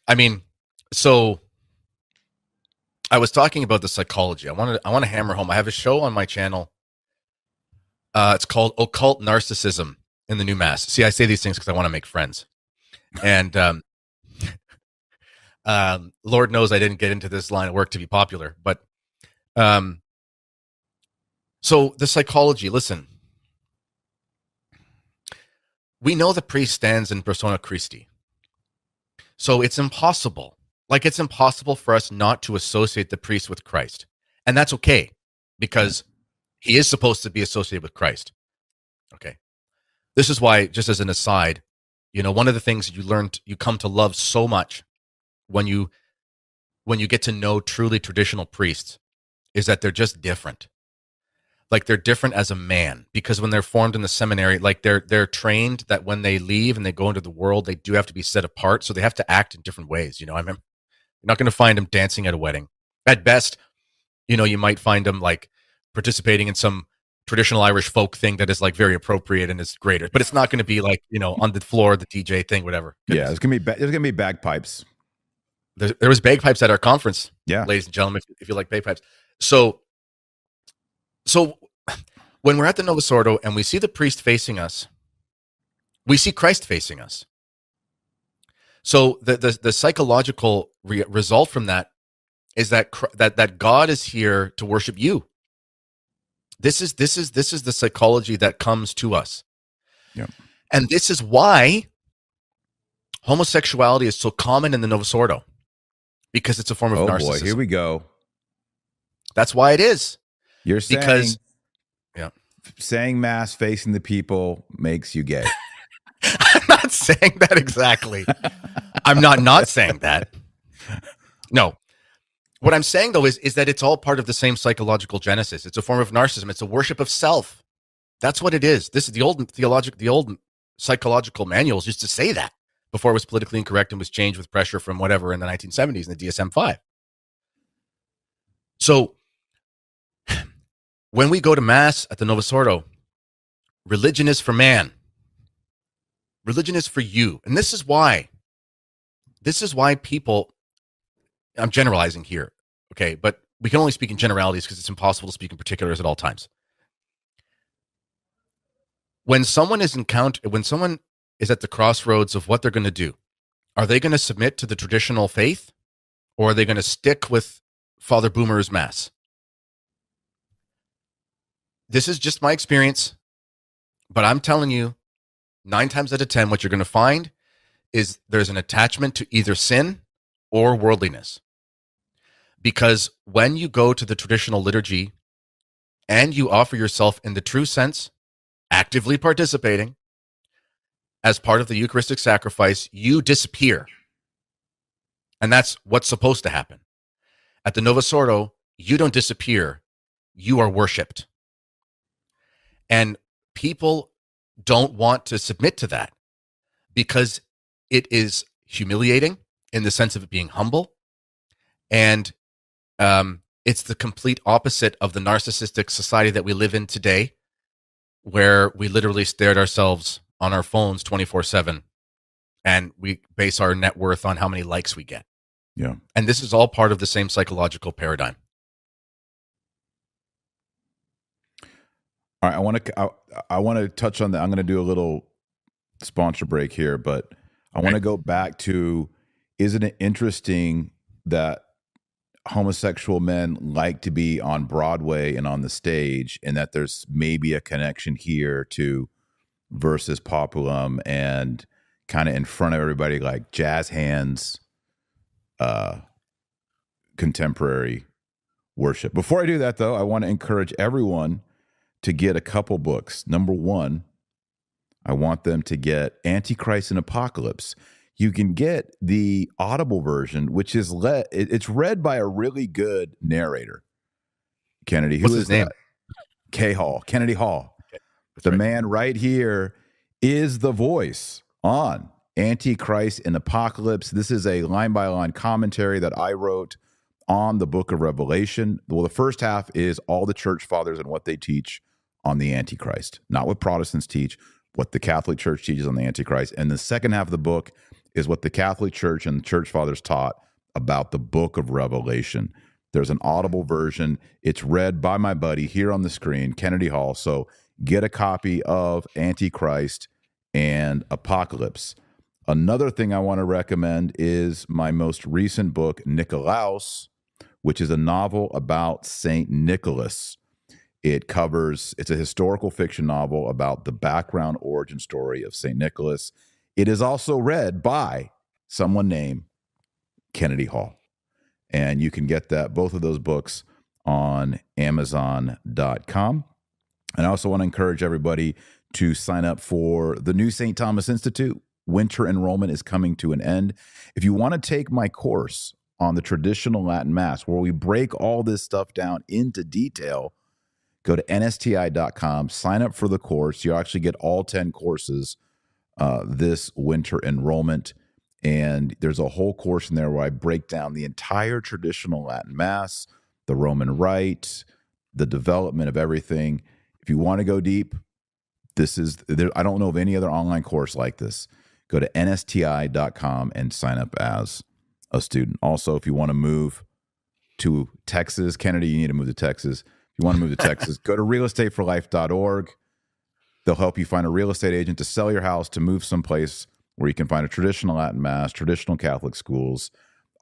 I mean, so I was talking about the psychology. I want to hammer home. I have a show on my channel. It's called Occult Narcissism in the New Mass. See, I say these things because I want to make friends. And Lord knows I didn't get into this line of work to be popular. But so the psychology, listen, we know the priest stands in persona Christi. So it's impossible. Like it's impossible for us not to associate the priest with Christ. And that's okay because he is supposed to be associated with Christ. Okay. This is why, just as an aside, one of the things you come to love so much when you get to know truly traditional priests is that they're just different. Like they're different as a man, because when they're formed in the seminary, like they're trained that when they leave and they go into the world, they do have to be set apart. So they have to act in different ways. I mean, you're not going to find them dancing at a wedding. At best, you might find them like participating in some traditional Irish folk thing that is like very appropriate and is greater, but it's not going to be like, on the floor, the DJ thing, whatever. Yeah, there's gonna be bagpipes. There was bagpipes at our conference, Yeah, ladies and gentlemen, if you like bagpipes. So when we're at the Novus Ordo and we see the priest facing us, we see Christ facing us. So the psychological result from that is that God is here to worship you. This is the psychology that comes to us. yeah. And this is why homosexuality is so common in the Novus Ordo, because it's a form of Oh narcissism. boy, here we go. That's why it is. You're saying Because saying mass facing the people makes you gay. I'm not saying that exactly. I'm not saying that. No. What I'm saying though is that it's all part of the same psychological genesis. It's a form of narcissism. It's a worship of self. That's what it is. This is the old psychological manuals used to say that before it was politically incorrect and was changed with pressure from whatever in the 1970s in the DSM-5. So when we go to mass at the Novus Ordo, religion is for man. Religion is for you. And this is why people, I'm generalizing here, okay, but we can only speak in generalities because it's impossible to speak in particulars at all times. When someone is at the crossroads of what they're going to do, are they going to submit to the traditional faith, or are they going to stick with Father Boomer's mass? This is just my experience, but I'm telling you, 9 times out of 10, what you're going to find is there's an attachment to either sin or worldliness. Because when you go to the traditional liturgy and you offer yourself in the true sense, actively participating as part of the Eucharistic sacrifice, you disappear. And that's what's supposed to happen. At the Novus Ordo, you don't disappear. You are worshipped. And people don't want to submit to that because it is humiliating in the sense of it being humble. And it's the complete opposite of the narcissistic society that we live in today, where we literally stare at ourselves on our phones 24/7 and we base our net worth on how many likes we get. Yeah. And this is all part of the same psychological paradigm. All right, I want to touch on that. I'm going to do a little sponsor break here, but I want to go back to, isn't it interesting that homosexual men like to be on Broadway and on the stage, and that there's maybe a connection here to versus populum and kind of in front of everybody, like jazz hands, uh, contemporary worship. Before I do that, though, I want to encourage everyone to get a couple books. Number one, I want them to get Antichrist and Apocalypse. You can get the Audible version, which is it's read by a really good narrator. Kennedy, who What's is his name? that? K. Hall, Kennedy Hall. Okay, that's The right. man right here is the voice on Antichrist and Apocalypse. This is a line by line commentary that I wrote on the book of Revelation. Well, the first half is all the church fathers and what they teach on the Antichrist, not what Protestants teach, what the Catholic Church teaches on the Antichrist. And the second half of the book is what the Catholic Church and the church fathers taught about the book of Revelation. There's an Audible version. It's read by my buddy here on the screen, Kennedy Hall. So get a copy of Antichrist and Apocalypse. Another thing I want to recommend is my most recent book, Nikolaus, which is a novel about Saint Nicholas. It's a historical fiction novel about the background origin story of Saint Nicholas. It is also read by someone named Kennedy Hall. And you can get both of those books on Amazon.com. And I also want to encourage everybody to sign up for the new St. Thomas Institute. Winter enrollment is coming to an end. If you want to take my course on the traditional Latin Mass, where we break all this stuff down into detail, go to nsti.com, sign up for the course. You actually get all 10 courses this winter enrollment. And there's a whole course in there where I break down the entire traditional Latin Mass, the Roman Rite, the development of everything. If you want to go deep, I don't know of any other online course like this. Go to nsti.com and sign up as a student. Also, if you want to move to Texas, Kennedy, you need to move to Texas. If you want to move to Texas, go to realestateforlife.org. They'll help you find a real estate agent to sell your house, to move someplace where you can find a traditional Latin Mass, traditional Catholic schools,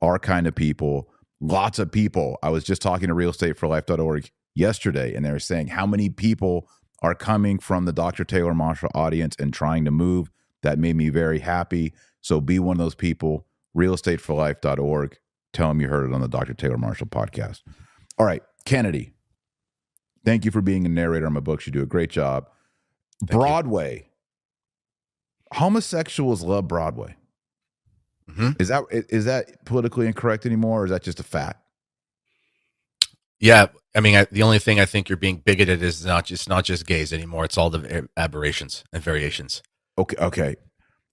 our kind of people, lots of people. I was just talking to realestateforlife.org yesterday, and they were saying how many people are coming from the Dr. Taylor Marshall audience and trying to move. That made me very happy. So be one of those people, realestateforlife.org. Tell them you heard it on the Dr. Taylor Marshall podcast. All right, Kennedy, thank you for being a narrator on my books. You do a great job. Broadway. Homosexuals love Broadway. Mm-hmm. Is that politically incorrect anymore, or is that just a fact? Yeah, I mean, the only thing I think you're being bigoted is not just gays anymore. It's all the aberrations and variations. Okay.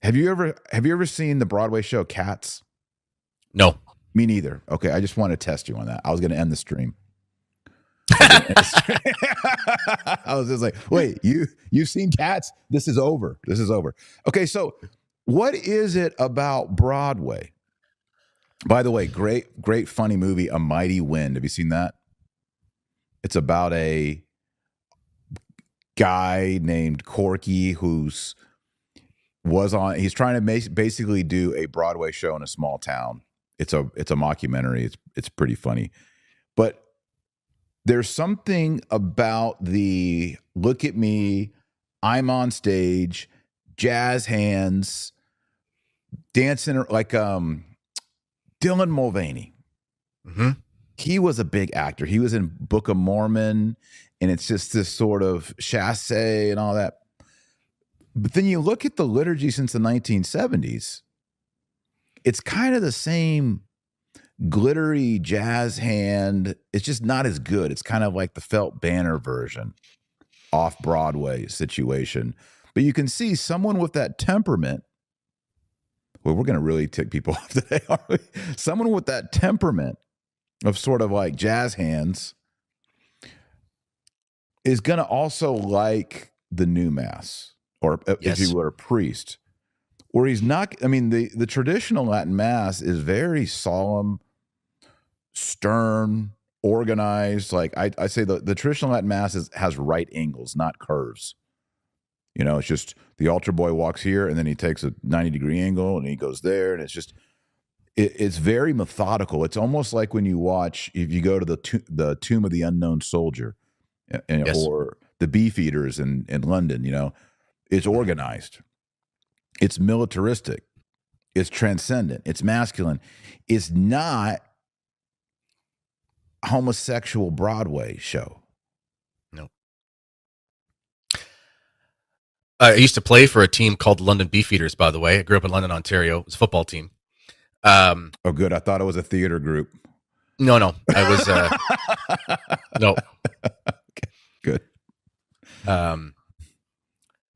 Have you ever seen the Broadway show Cats? No. Me neither. Okay, I just want to test you on that. I was going to end the stream. I was just like, wait, you've seen Cats? This is over. Okay, so what is it about Broadway? By the way, great funny movie, A Mighty Wind. Have you seen that? It's about a guy named Corky he's trying to basically do a Broadway show in a small town. It's a mockumentary. It's pretty funny. But there's something about the look at me, I'm on stage, jazz hands, dancing like Dylan Mulvaney. Mm-hmm. He was a big actor. He was in Book of Mormon, and it's just this sort of chasse and all that. But then you look at the liturgy since the 1970s, it's kind of the same glittery jazz hand. It's just not as good. It's kind of like the Felt Banner version, off-Broadway situation. But you can see someone with that temperament. Well, we're going to really tick people off today, aren't we? Someone with that temperament of sort of like jazz hands is going to also like the new Mass, or if you were a priest, where he's not. I mean, the traditional Latin Mass is very solemn, stern, organized. Like I say, the traditional Latin Mass has right angles, not curves. You know, it's just the altar boy walks here and then he takes a 90-degree angle and he goes there, and It's very methodical. It's almost like when you watch, if you go to the Tomb of the Unknown Soldier, Yes. or the Beefeaters in London. It's Mhm. organized. It's militaristic. It's transcendent. It's masculine. It's not homosexual Broadway show. No. I used to play for a team called the London Beefeaters, by the way. I grew up in London, Ontario. It was a football team. Oh, good. I thought it was a theater group. No. I was no. Good. Um,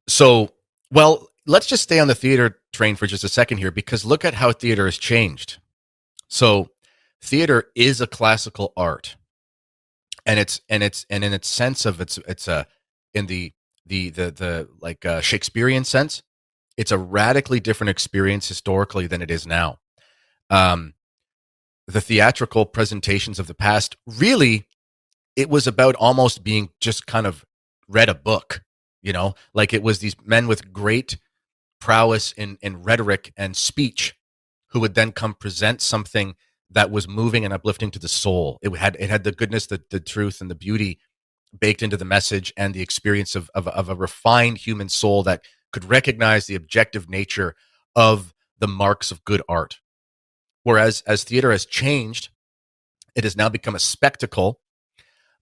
so, well, let's just stay on the theater train for just a second here, because look at how theater has changed. So, theater is a classical art, and in its sense of it's a in the like Shakespearean sense, it's a radically different experience historically than it is now. Um, the theatrical presentations of the past, really, it was about almost being just kind of read a book, like it was these men with great prowess in rhetoric and speech who would then come present something that was moving and uplifting to the soul. It had the goodness, the truth, and the beauty baked into the message, and the experience of a refined human soul that could recognize the objective nature of the marks of good art. Whereas as theater has changed, it has now become a spectacle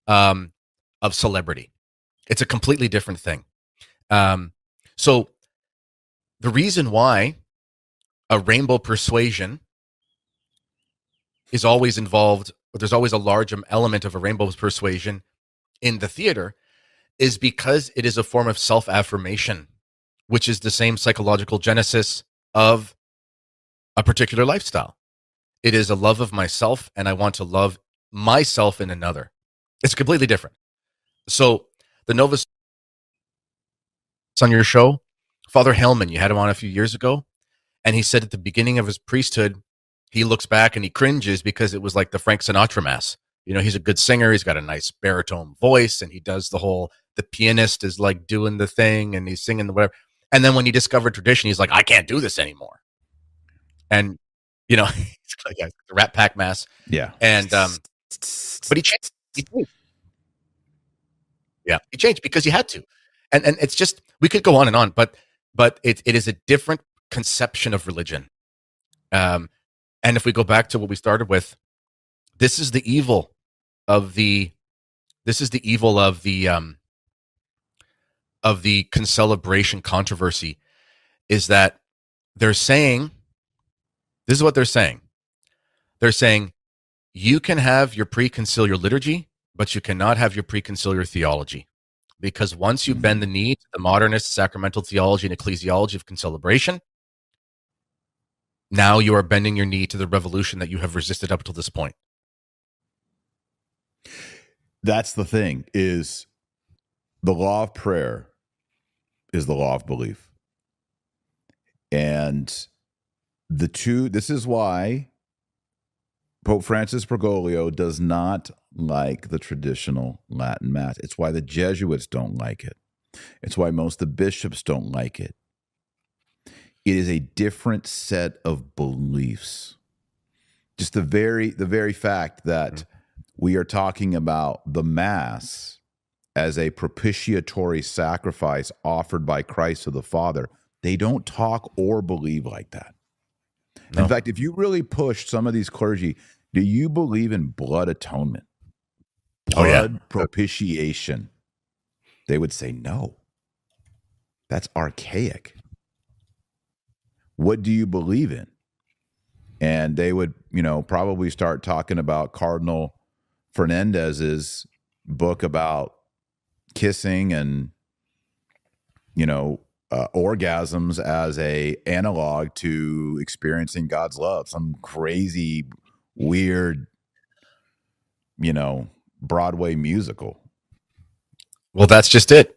um, of celebrity. It's a completely different thing. So the reason why a rainbow persuasion is always involved, or there's always a large element of a rainbow persuasion in the theater, is because it is a form of self-affirmation, which is the same psychological genesis of a particular lifestyle. It is a love of myself, and I want to love myself in another. It's completely different. So the Novus on your show, Father Hellman, you had him on a few years ago, and he said at the beginning of his priesthood, he looks back and he cringes because it was like the Frank Sinatra mass. He's a good singer. He's got a nice baritone voice, and he does the pianist is like doing the thing, and he's singing the whatever. And then when he discovered tradition, he's like, I can't do this anymore. And, it's like the Rat Pack mass. Yeah. And, but he changed. He changed. Yeah, he changed because he had to. And it's just, we could go on, but it is a different conception of religion. And if we go back to what we started with, this is the evil of the concelebration controversy, is that they're saying, this is what they're saying. They're saying you can have your preconciliar liturgy, but you cannot have your preconciliar theology. Because once you bend the knee to the modernist sacramental theology and ecclesiology of concelebration, now you are bending your knee to the revolution that you have resisted up till this point. That's the thing, is the law of prayer is the law of belief. And this is why Pope Francis Bergoglio does not like the traditional Latin Mass. It's why the Jesuits don't like it. It's why most of the bishops don't like it. It is a different set of beliefs. Just the very fact that we are talking about the Mass as a propitiatory sacrifice offered by Christ to the Father, they don't talk or believe like that. No. In fact, if you really push some of these clergy, do you believe in blood atonement? Blood propitiation? They would say no. That's archaic. What do you believe in? And they would, probably start talking about Cardinal Fernandez's book about kissing and, orgasms as a analog to experiencing God's love. Some crazy, weird, Broadway musical. Well, that's just it.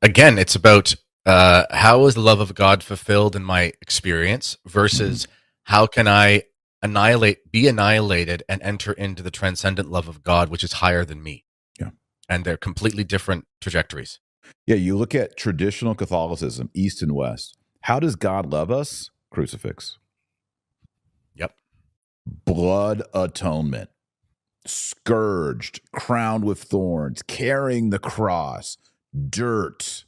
Again, it's about how is the love of God fulfilled in my experience versus how can I be annihilated and enter into the transcendent love of God, which is higher than me. Yeah. And they're completely different trajectories. Yeah, you look at traditional Catholicism, East and West. How does God love us? Crucifix. blood atonement, scourged, crowned with thorns, carrying the cross, dirt,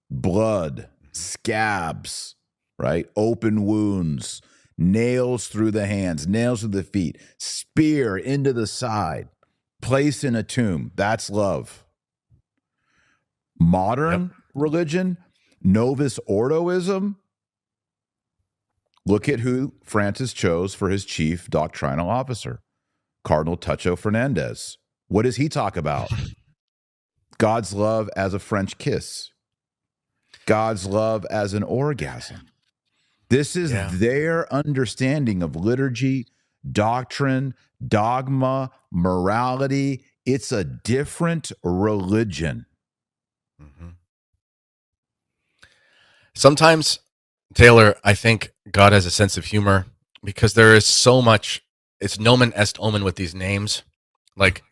blood, scabs, right? Open wounds, nails through the hands, nails through the feet, spear into the side, place in a tomb. That's love. Modern religion, Novus Ordoism. Look at who Francis chose for his chief doctrinal officer, Cardinal Tuccio Fernandez. What does he talk about? God's love as a French kiss, God's love as an orgasm. This is their understanding of liturgy, doctrine, dogma, morality. It's a different religion. Mm-hmm. Sometimes, Taylor, I think God has a sense of humor because there is so much. It's nomen est omen with these names. Like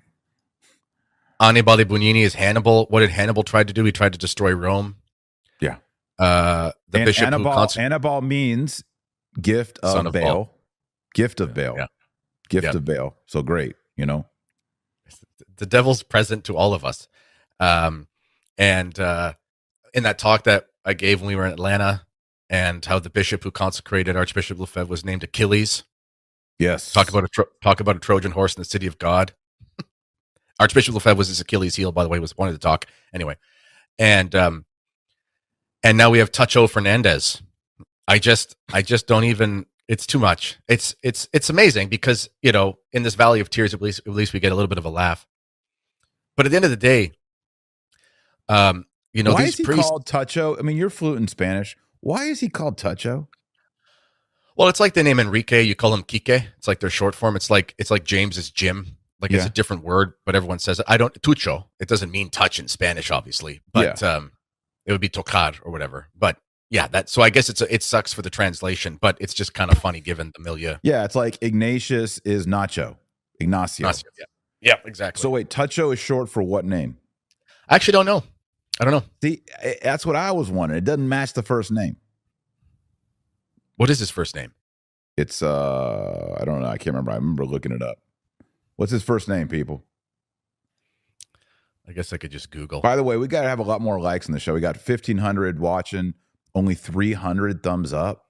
Annibale Bugnini is Hannibal. What did Hannibal try to do? He tried to destroy Rome. Yeah. The bishop Annibal means gift of Baal. Baal. Gift of Baal. Yeah. Gift of Baal. So great, you know. The devil's present to all of us. And in that talk that I gave when we were in Atlanta, and how the bishop who consecrated Archbishop Lefebvre was named Achilles. Yes. Talk about a Trojan horse in the city of God. Archbishop Lefebvre was his Achilles heel, by the way, was one of the talk. Anyway. And now we have Tuccio Fernandez. I just don't even, it's too much. It's amazing because, you know, in this valley of tears, at least we get a little bit of a laugh. But at the end of the day, you know, why these is he priests called Tuccio? I mean, you're fluent in Spanish. Why is he called Tuccio? Well, it's like the name Enrique. You call him Kike. It's like their short form. It's like James is Jim. Like it's a different word, but everyone says it. I don't Tucho. It doesn't mean touch in Spanish, obviously, but it would be tocar or whatever. But yeah, so I guess it sucks for the translation, but it's just kind of funny given the milieu. Yeah, it's like Ignatius is Ignacio. Yeah, exactly. So wait, Tuccio is short for what name? I actually don't know. I don't know. See, that's what I was wondering. It doesn't match the first name. What is his first name? It's I don't know. I can't remember. I remember looking it up. What's his first name, people? I guess I could just Google. By the way, we got to have a lot more likes in the show. We got 1,500 watching, only 300 thumbs up.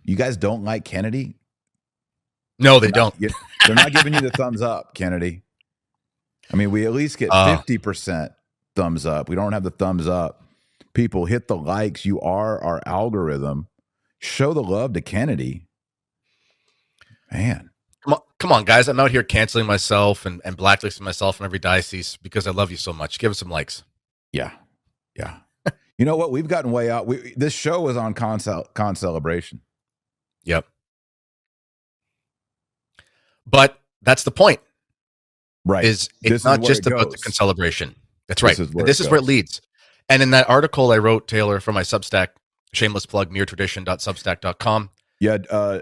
You guys don't like Kennedy? No, they don't. They're not giving you the thumbs up, Kennedy. I mean, we at least get 50% thumbs up. We don't have the thumbs up. People, hit the likes. You are our algorithm. Show the love to Kennedy. Man. Come on, guys. I'm out here canceling myself and blacklisting myself from every diocese because I love you so much. Give us some likes. Yeah. You know what? We've gotten way out. This show was on Concelebration. Yep. But that's the point. Right. It's not just about the Concelebration. That's right. This is where it leads. And in that article I wrote, Taylor, for my Substack, shameless plug, meretradition.substack.com. Yeah.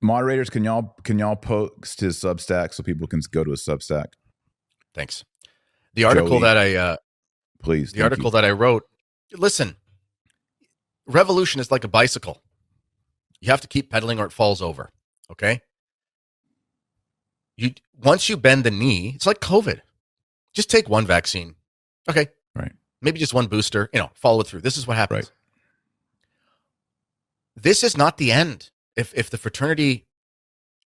Moderators, can y'all post his Substack so people can go to his Substack? Thanks. The article that I please. The article that I wrote. Listen, revolution is like a bicycle. You have to keep pedaling or it falls over. Okay. Once you bend the knee, it's like COVID. Just take one vaccine. Okay. Right. Maybe just one booster. Follow it through. This is what happens. Right. This is not the end. If the fraternity,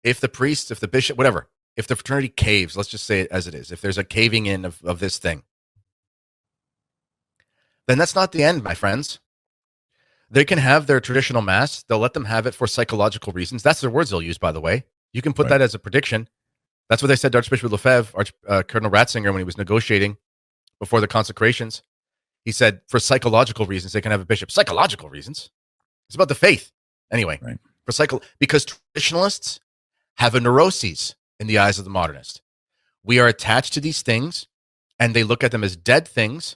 if the priest, if the bishop, whatever, if the fraternity caves, let's just say it as it is, if there's a caving in of this thing, then that's not the end, my friends. They can have their traditional mass. They'll let them have it for psychological reasons. That's their words they'll use, by the way. You can put that as a prediction. That's what they said to Archbishop Lefebvre, Cardinal Ratzinger, when he was negotiating before the consecrations. He said, for psychological reasons, they can have a bishop. Psychological reasons? It's about the faith. Anyway, right. Because traditionalists have a neuroses in the eyes of the modernist. We are attached to these things, and they look at them as dead things,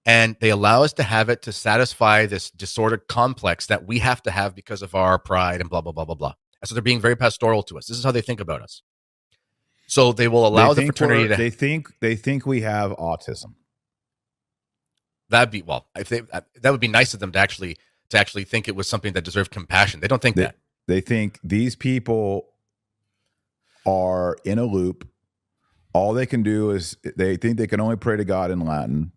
and they allow us to have it to satisfy this disordered complex that we have to have because of our pride and blah, blah, blah, blah, blah. And so they're being very pastoral to us. This is how they think about us. So they will allow the fraternity to... They think we have autism. That'd be, that would be nice of them to actually think it was something that deserved compassion. They don't think that. They think these people are in a loop. All they can do is they think they can only pray to God in Latin.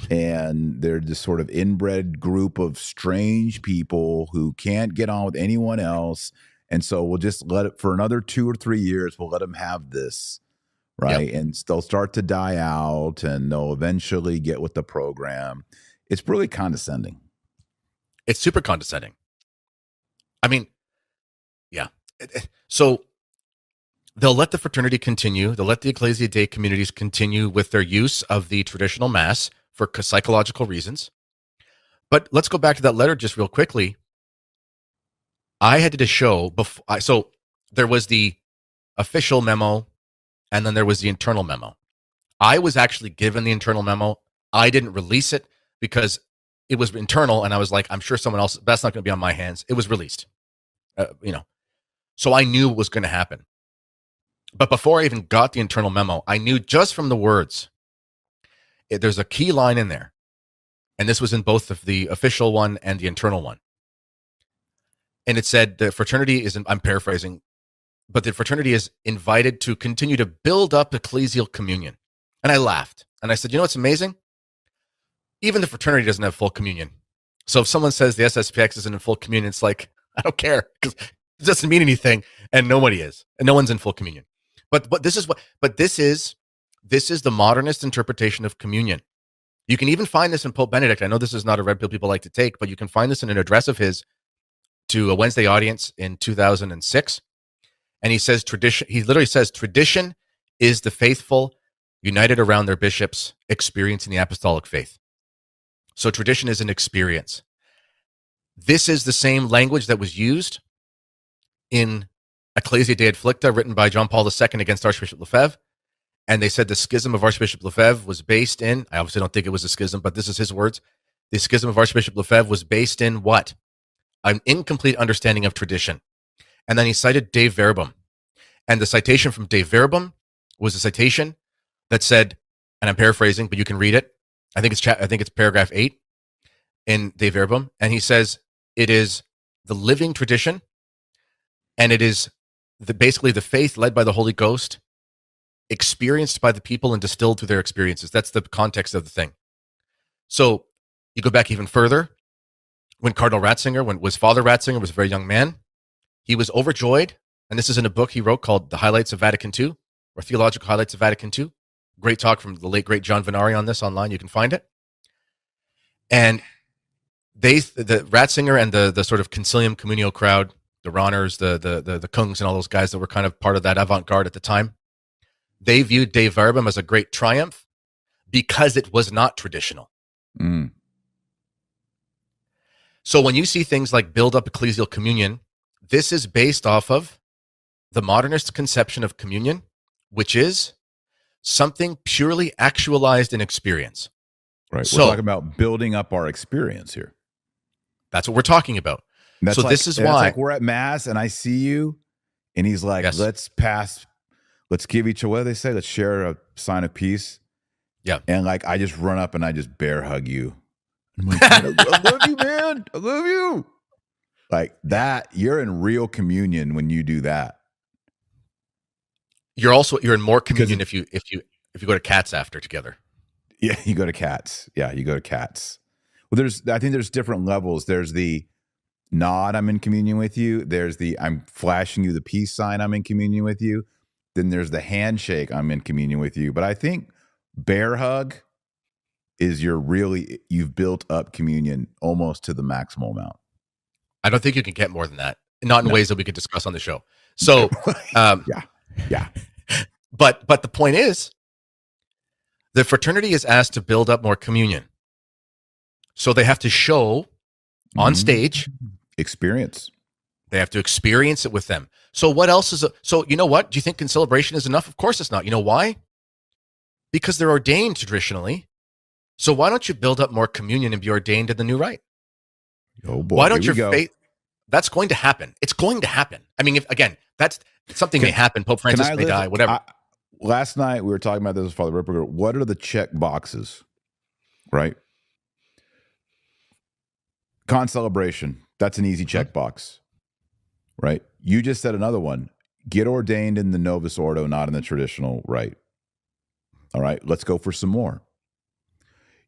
And they're this sort of inbred group of strange people who can't get on with anyone else. And so we'll just let it for another 2 or 3 years. We'll let them have this, right? Yep. And they'll start to die out and they'll eventually get with the program. It's really condescending. It's super condescending. I mean, yeah. So they'll let the fraternity continue. They'll let the Ecclesia Dei communities continue with their use of the traditional mass for psychological reasons. But let's go back to that letter just real quickly. I had to show before. So there was the official memo, and then there was the internal memo. I was actually given the internal memo. I didn't release it because it was internal, and I was like, I'm sure someone else. That's not going to be on my hands. It was released, So I knew what was going to happen. But before I even got the internal memo, I knew just from the words. There's a key line in there, and this was in both the official one and the internal one. And it said the fraternity is, I'm paraphrasing, but the fraternity is invited to continue to build up ecclesial communion. And I laughed. And I said, you know what's amazing? Even the fraternity doesn't have full communion. So if someone says the SSPX isn't in full communion, it's like, I don't care, because it doesn't mean anything, and nobody is. And no one's in full communion. But this is the modernist interpretation of communion. You can even find this in Pope Benedict. I know this is not a red pill people like to take, but you can find this in an address of his to a Wednesday audience in 2006. And he says he literally says tradition is the faithful united around their bishops experiencing the apostolic faith. So tradition is an experience. This is the same language that was used in Ecclesia Dei Afflicta, written by John Paul II against Archbishop Lefebvre. And they said the schism of Archbishop Lefebvre was based in, I obviously don't think it was a schism, but this is his words. The schism of Archbishop Lefebvre was based in what? An incomplete understanding of tradition. And then he cited Dei Verbum. And the citation from Dei Verbum was a citation that said, and I'm paraphrasing, but you can read it. I think it's paragraph 8 in Dei Verbum. And he says it is the living tradition, and it is basically the faith led by the Holy Ghost, experienced by the people and distilled through their experiences. That's the context of the thing. So you go back even further. When Cardinal Ratzinger, when Father Ratzinger was a very young man, he was overjoyed. And this is in a book he wrote called The Highlights of Vatican II, or Theological Highlights of Vatican II. Great talk from the late, great John Venari on this online. You can find it. And the Ratzinger and the sort of Concilium Communio crowd, the Rahners, the Kungs, and all those guys that were kind of part of that avant-garde at the time, they viewed Dei Verbum as a great triumph because it was not traditional. Mm. So when you see things like build up ecclesial communion, this is based off of the modernist conception of communion, which is something purely actualized in experience. Right. So, we're talking about building up our experience here. That's what we're talking about. That's so like, this is that's why like we're at Mass and I see you and he's like, Yes. let's give each other, what do they say? Let's share a sign of peace. Yeah. And like, I just run up and I just bear hug you. I'm like, I love you, man. I love you. Like that, you're in real communion when you do that. You're in more communion if you go to Cats after together. Yeah, you go to Cats. Yeah, you go to Cats. Well, I think there's different levels. There's the nod, I'm in communion with you. There's the I'm flashing you the peace sign, I'm in communion with you. Then there's the handshake, I'm in communion with you. But I think bear hug is you've built up communion almost to the maximal amount. I don't think you can get more than that. Not in ways that we could discuss on the show. So, yeah. But the point is, the fraternity is asked to build up more communion. So they have to show on stage experience. They have to experience it with them. So what else so you know what? Do you think concelebration is enough? Of course it's not. You know why? Because they're ordained traditionally. So why don't you build up more communion and be ordained in the new rite? Oh boy. Why don't your faith? That's going to happen. It's going to happen. I mean, that's something may happen. Pope Francis may die, whatever. Last night we were talking about this with Father Ripperger. What are the check boxes? Right? Concelebration. That's an easy check box. Right? You just said another one. get ordained in the Novus Ordo, not in the traditional rite. All right, let's go for some more.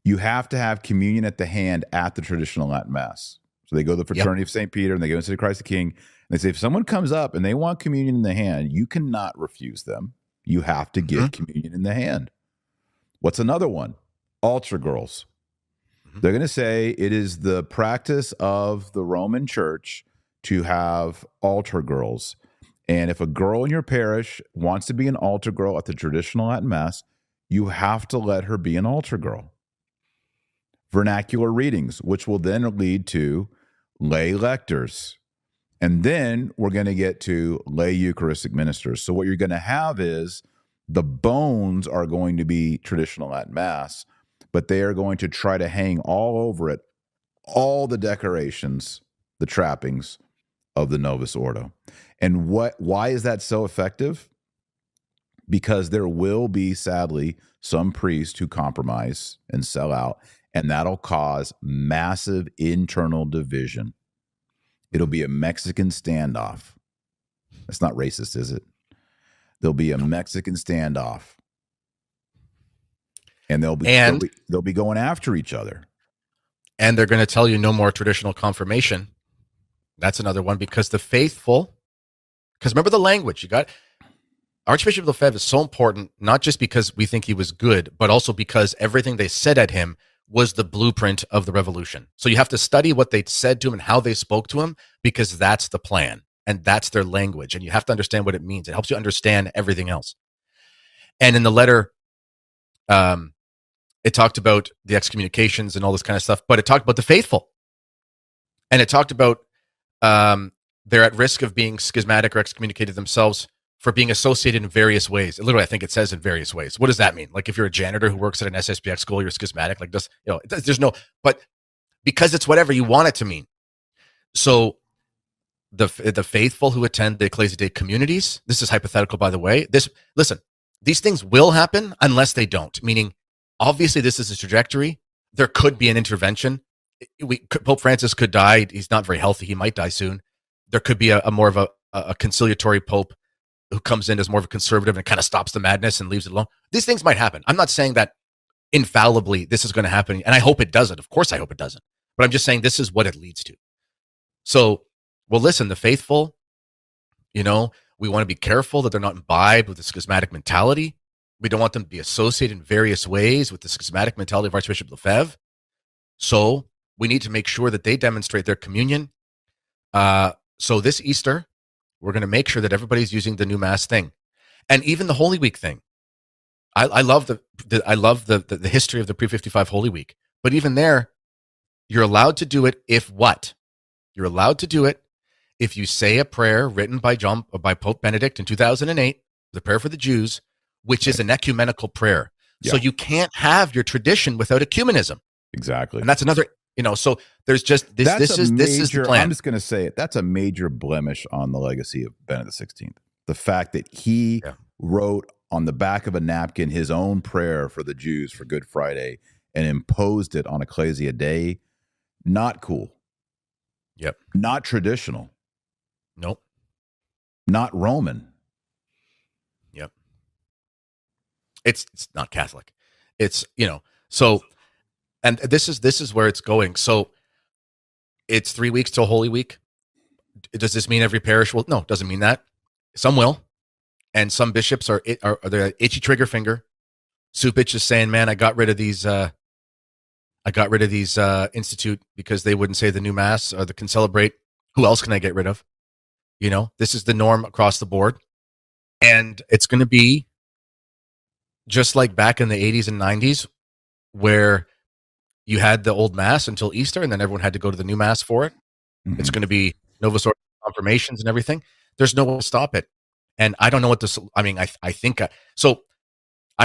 You have to have communion at the hand at the traditional Latin Mass. So they go to the Fraternity of St. Peter and they go into the Christ the King. And they say, if someone comes up and they want communion in the hand, you cannot refuse them. You have to give communion in the hand. What's another one? Altar girls. They're going to say it is the practice of the Roman Church to have altar girls. And if a girl in your parish wants to be an altar girl at the traditional Latin Mass, you have to let her be an altar girl. Vernacular readings, which will then lead to lay lectors. And then we're going to get to lay Eucharistic ministers. So what you're going to have is the bones are going to be traditional Latin Mass, but they are going to try to hang all over it all the decorations, the trappings of the Novus Ordo. And why is that so effective? Because there will be, sadly, some priests who compromise and sell out, and that'll cause massive internal division. It'll be a Mexican standoff. That's not racist, is it? There'll be a Mexican standoff. And they'll be going after each other. And they're going to tell you no more traditional confirmation. That's another one, because the faithful, because remember the language, you got Archbishop Lefebvre is so important, not just because we think he was good, but also because everything they said at him was the blueprint of the revolution. So you have to study what they said to him and how they spoke to him, because that's the plan and that's their language. And you have to understand what it means. It helps you understand everything else. And in the letter, it talked about the excommunications and all this kind of stuff, but it talked about the faithful. And it talked about they're at risk of being schismatic or excommunicated themselves for being associated in various ways. Literally, I think it says in various ways. What does that mean? Like if you're a janitor who works at an SSPX school, you're schismatic. Like just, there's no, but because it's whatever you want it to mean. So the faithful who attend the Ecclesia Dei communities, this is hypothetical, by the way. Listen, these things will happen unless they don't. Meaning, obviously, this is a trajectory. There could be an intervention. Pope Francis could die. He's not very healthy. He might die soon. There could be a more of a conciliatory pope who comes in as more of a conservative and kind of stops the madness and leaves it alone. These things might happen. I'm not saying that infallibly this is going to happen, and I hope it doesn't. Of course, I hope it doesn't. But I'm just saying this is what it leads to. So, well, listen, the faithful, we want to be careful that they're not imbibed with the schismatic mentality. We don't want them to be associated in various ways with the schismatic mentality of Archbishop Lefebvre. So we need to make sure that they demonstrate their communion. So this Easter, we're going to make sure that everybody's using the new Mass thing, and even the Holy Week thing. I love the history of the pre-55 Holy Week, but even there, you're allowed to do it if what? You're allowed to do it if you say a prayer written by Pope Benedict in 2008, the prayer for the Jews, which is an ecumenical prayer. Yeah. So you can't have your tradition without ecumenism. Exactly. And that's another, so there's just this. This is the plan. I'm just going to say it. That's a major blemish on the legacy of Benedict XVI. The fact that he wrote on the back of a napkin his own prayer for the Jews for Good Friday and imposed it on Ecclesia Dei. Not cool. Yep. Not traditional. Nope. Not Roman. Yep. It's not Catholic. It's, so, and this is where it's going. So it's 3 weeks till Holy Week. Does this mean every parish will? No, it doesn't mean that. Some will. And some bishops are the itchy trigger finger. Supich is saying, man, I got rid of these institute because they wouldn't say the new Mass or the concelebrate. Who else can I get rid of? This is the norm across the board. And it's going to be just like back in the 80s and 90s where you had the old Mass until Easter and then everyone had to go to the new Mass for it. Mm-hmm. It's going to be Novus Ordo confirmations and everything. There's no way to stop it. And I don't know what I think I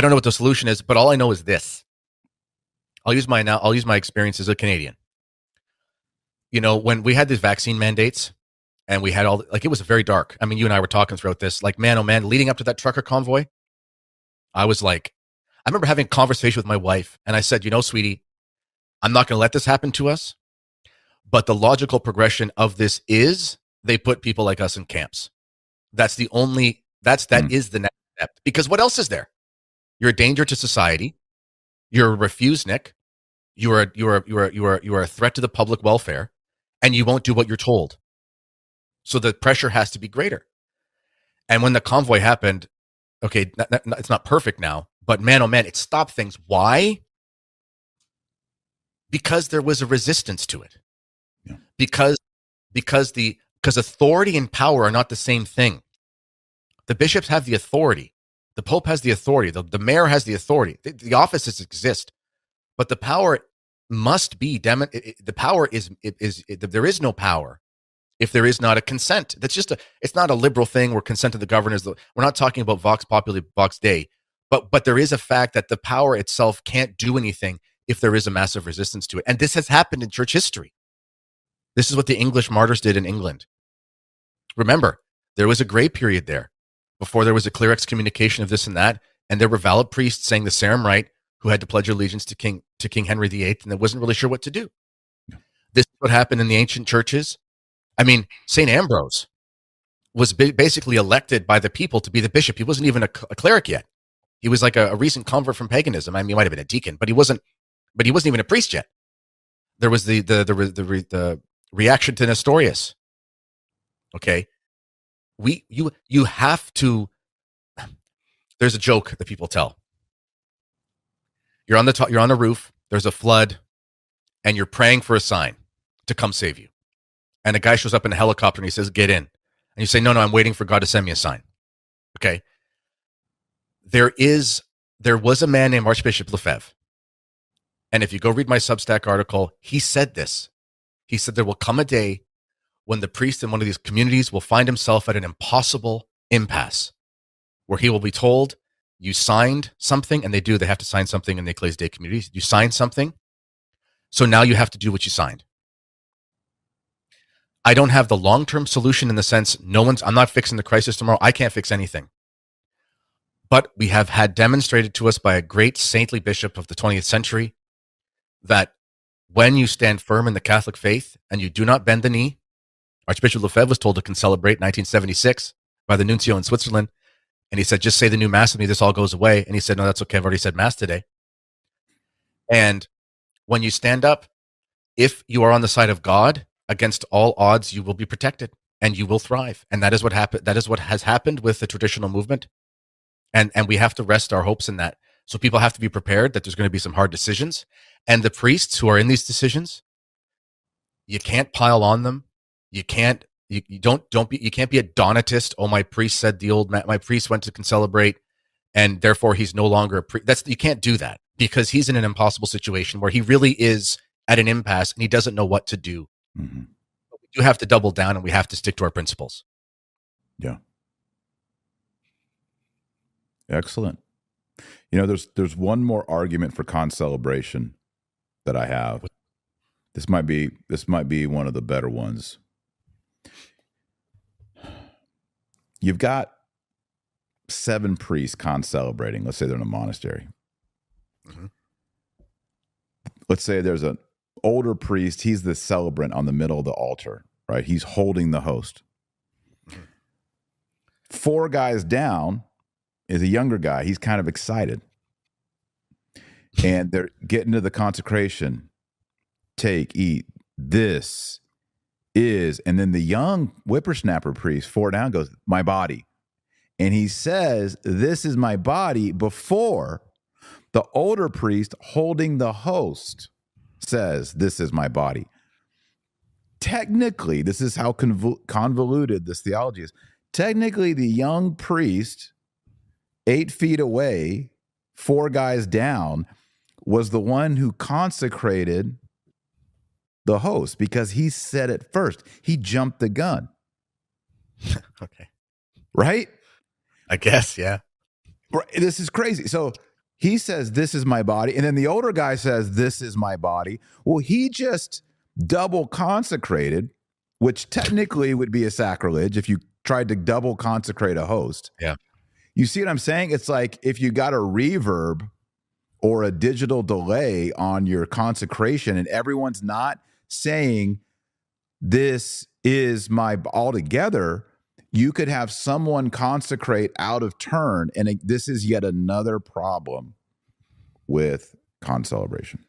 don't know what the solution is, but all I know is this. I'll use my experience as a Canadian. When we had these vaccine mandates and we had it was very dark. I mean, you and I were talking throughout this, man, oh man, leading up to that trucker convoy. I remember having a conversation with my wife and I said, sweetie, I'm not going to let this happen to us. But the logical progression of this is they put people like us in camps. That is the next step. Because what else is there? You're a danger to society. You're a refusenik. You are a threat to the public welfare, and you won't do what you're told. So the pressure has to be greater. And when the convoy happened, okay, it's not perfect now, but man, oh man, it stopped things. Why? Because there was a resistance to it. Yeah. Because authority and power are not the same thing. The bishops have the authority. The Pope has the authority. The mayor has the authority. The offices exist, but the power must be the power is there is no power if there is not a consent. It's not a liberal thing where consent of the governors. We're not talking about vox populi vox dei, but there is a fact that the power itself can't do anything if there is a massive resistance to it. And this has happened in church history. This is what the English martyrs did in England. Remember, there was a gray period there before there was a clear excommunication of this and that, and there were valid priests saying the Sarum Rite who had to pledge allegiance to King Henry VIII, and they wasn't really sure what to do. Yeah. This is what happened in the ancient churches. I mean, St. Ambrose was basically elected by the people to be the bishop. He wasn't even a cleric yet. He was like a recent convert from paganism. I mean, he might have been a deacon, but he wasn't even a priest yet. There was the reaction to Nestorius. Okay, you have to. There's a joke that people tell. You're on the top, you're on a roof. There's a flood, and you're praying for a sign to come save you. And a guy shows up in a helicopter and he says, "Get in." And you say, "No, I'm waiting for God to send me a sign." Okay. There was a man named Archbishop Lefebvre, and if you go read my Substack article, he said this. He said there will come a day when the priest in one of these communities will find himself at an impossible impasse where he will be told, you signed something, and they have to sign something in the Ecclesia Dei communities. You signed something, so now you have to do what you signed. I don't have the long-term solution in the sense I'm not fixing the crisis tomorrow. I can't fix anything. But we have had demonstrated to us by a great saintly bishop of the 20th century that when you stand firm in the Catholic faith and you do not bend the knee, Archbishop Lefebvre was told to concelebrate in 1976 by the nuncio in Switzerland. And he said, just say the new mass with me, this all goes away. And he said, no, that's okay. I've already said mass today. And when you stand up, if you are on the side of God, against all odds, you will be protected and you will thrive. And that is what happened. That is what has happened with the traditional movement. And we have to rest our hopes in that. So people have to be prepared that there's going to be some hard decisions. And the priests who are in these decisions, you can't pile on them. You can't be a Donatist. Oh, my priest said my priest went to concelebrate and therefore he's no longer a priest. You can't do that because he's in an impossible situation where he really is at an impasse and he doesn't know what to do. Mm-hmm. But we do have to double down and we have to stick to our principles. Yeah. Excellent. You know, there's one more argument for concelebration that I have. This might be one of the better ones. You've got 7 priests concelebrating. Let's say they're in a monastery. Mm-hmm. Let's say there's an older priest. He's the celebrant on the middle of the altar, right? He's holding the host. Mm-hmm. 4 guys down is a younger guy. He's kind of excited. And they're getting to the consecration. Take, eat. This is, and then the young whippersnapper priest, 4 down, goes, my body. And he says, this is my body, before the older priest holding the host says, this is my body. Technically, this is how convoluted this theology is. Technically, the young priest, 8 feet away, 4 guys down, was the one who consecrated the host because he said it first. He jumped the gun. Okay. Right? I guess, yeah. Right. This is crazy. So he says, this is my body. And then the older guy says, this is my body. Well, he just double consecrated, which technically would be a sacrilege if you tried to double consecrate a host. Yeah. You see what I'm saying? It's like if you got a reverb or a digital delay on your consecration and everyone's not saying this is my all together, You could have someone consecrate out of turn, and this is yet another problem with concelebration.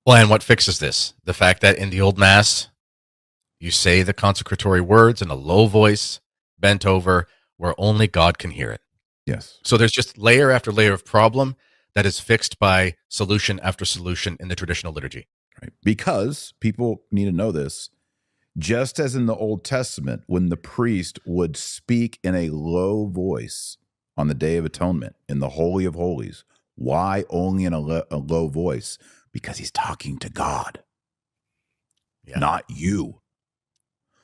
Well, and what fixes this? The fact that in the old Mass, you say the consecratory words in a low voice, bent over, where only God can hear it. Yes. So there's just layer after layer of problem that is fixed by solution after solution in the traditional liturgy. Right. Because people need to know this. Just as in the Old Testament, when the priest would speak in a low voice on the Day of Atonement in the Holy of Holies, why only in a low voice? Because he's talking to God, not you.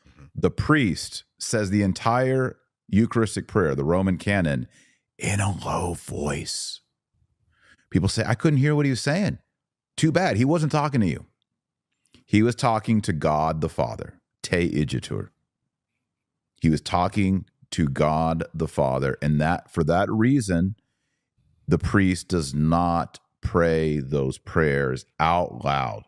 Mm-hmm. The priest says the entire Eucharistic prayer, the Roman canon, in a low voice. People say, I couldn't hear what he was saying. Too bad. He wasn't talking to you. He was talking to God the Father, te igitur. He was talking to God the Father, and that for that reason, the priest does not pray those prayers out loud.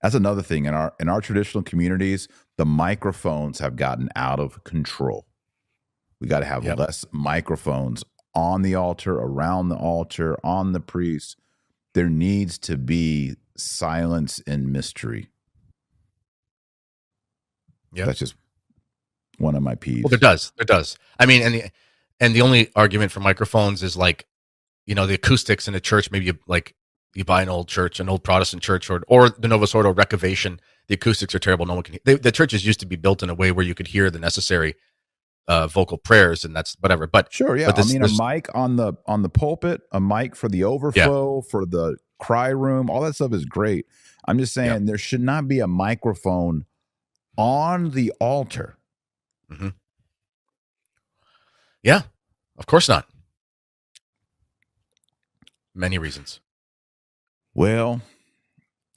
That's another thing in our traditional communities. The microphones have gotten out of control. We got to have less microphones on the altar, around the altar, on the priest. There needs to be silence and mystery. Yeah, that's just one of my peeves. Well, there does. I mean, and the only argument for microphones is like, you know, the acoustics in a church. Maybe you buy an old church, an old Protestant church, or the Novus Ordo Recovation. The acoustics are terrible. No one can. The churches used to be built in a way where you could hear the necessary vocal prayers, and that's whatever. But sure, yeah. But a mic on the pulpit, a mic for the overflow, for the cry room, all that stuff is great. I'm just saying there should not be a microphone on the altar. Mm-hmm. Yeah, of course not. Many reasons. Well,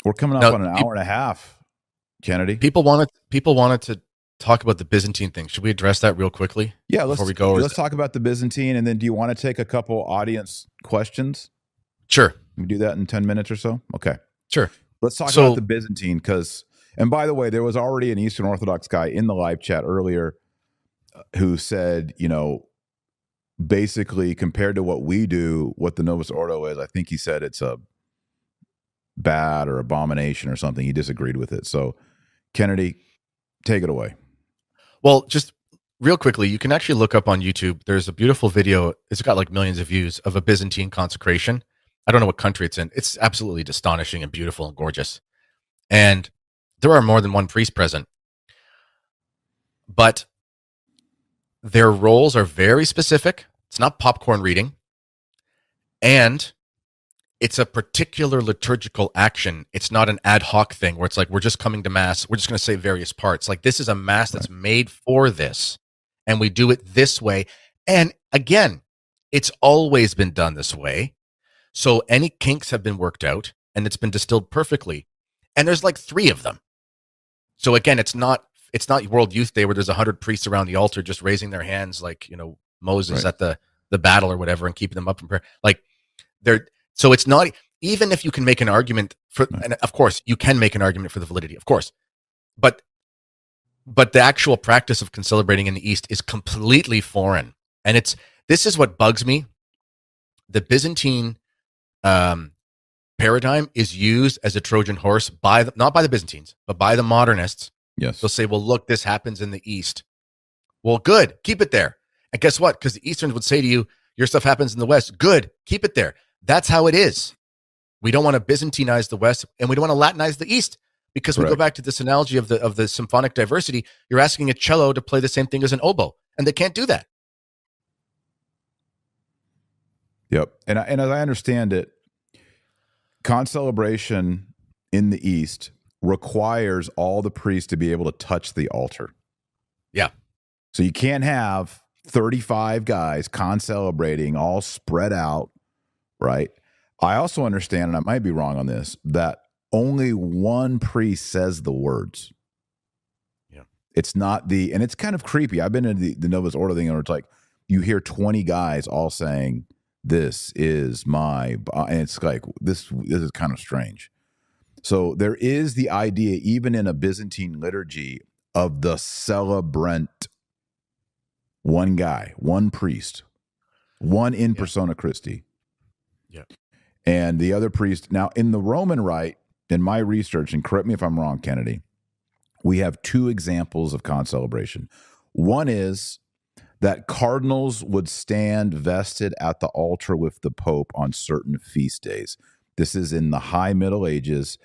we're coming up on an hour and a half, Kennedy. People wanted to talk about the Byzantine thing. Should we address that real quickly? Yeah, let's talk about the Byzantine, and then do you want to take a couple audience questions? Sure. Can we do that in 10 minutes or so? Okay. Sure. Let's talk about the Byzantine because, and by the way, there was already an Eastern Orthodox guy in the live chat earlier who said, you know, basically compared to what we do, what the Novus Ordo is, I think he said it's a bad or abomination or something. He disagreed with it. So, Kennedy, take it away. Well, just real quickly, you can actually look up on YouTube. There's a beautiful video. It's got like millions of views of a Byzantine consecration. I don't know what country it's in. It's absolutely astonishing and beautiful and gorgeous. And there are more than one priest present. But their roles are very specific. It's not popcorn reading. And it's a particular liturgical action. It's not an ad hoc thing where it's like, we're just coming to Mass. We're just going to say various parts. Like, this is a Mass that's made for this. And we do it this way. And again, it's always been done this way. So any kinks have been worked out and it's been distilled perfectly. And there's like 3 of them. So again, it's not World Youth Day where there's 100 priests around the altar just raising their hands like, you know, Moses at the battle or whatever and keeping them up in prayer. Like so it's not, even if you can make an argument for, and of course you can make an argument for the validity, of course, but the actual practice of concelebrating in the East is completely foreign. And this is what bugs me. The Byzantine paradigm is used as a Trojan horse not by the Byzantines, but by the modernists. Yes. They'll say, well, look, this happens in the East. Well, good. Keep it there. And guess what? Because the Easterns would say to you, your stuff happens in the West. Good. Keep it there. That's how it is. We don't want to Byzantinize the West and we don't want to Latinize the East because we go back to this analogy of the symphonic diversity. You're asking a cello to play the same thing as an oboe and they can't do that. Yep. And as I understand it, concelebration in the East requires all the priests to be able to touch the altar. Yeah. So you can't have 35 guys concelebrating all spread out, right? I also understand, and I might be wrong on this, that only one priest says the words. Yeah. It's not and it's kind of creepy. I've been in the Novus Ordo thing where it's like you hear 20 guys all saying, this is my, and it's like, this is kind of strange. So there is the idea, even in a Byzantine liturgy, of the celebrant. One guy, one priest, one in persona Christi. Yeah. And the other priest. Now, in the Roman Rite, in my research, and correct me if I'm wrong, Kennedy, we have two examples of concelebration. One is that cardinals would stand vested at the altar with the Pope on certain feast days. This is in the High Middle Ages.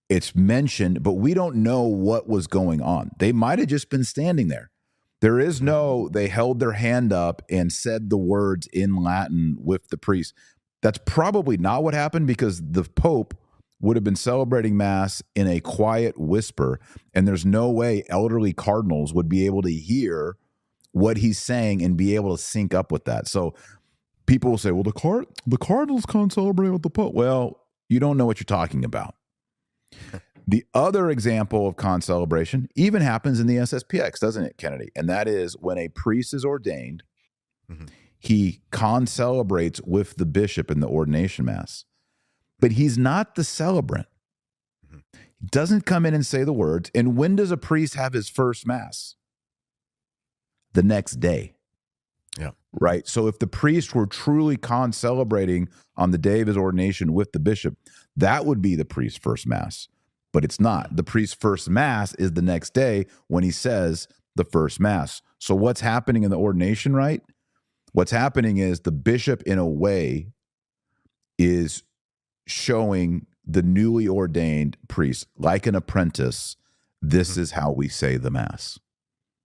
It's mentioned, but we don't know what was going on. They might have just been standing there. There is no, they held their hand up and said the words in Latin with the priest. That's probably not what happened, because the Pope would have been celebrating Mass in a quiet whisper, and there's no way elderly cardinals would be able to hear what he's saying and be able to sync up with that. So people will say, well, the cardinals can't celebrate with the Pope. Well, you don't know what you're talking about. The other example of concelebration even happens in the SSPX, doesn't it, Kennedy? And that is when a priest is ordained, he concelebrates with the bishop in the ordination Mass. But he's not the celebrant. He doesn't come in and say the words. And when does a priest have his first Mass? The next day. Yeah. Right. So if the priest were truly concelebrating on the day of his ordination with the bishop, that would be the priest's first Mass. But it's not. The priest's first Mass is the next day when he says the first Mass. So what's happening in the ordination rite? What's happening is the bishop, in a way, is showing the newly ordained priest, like an apprentice, this is how we say the Mass.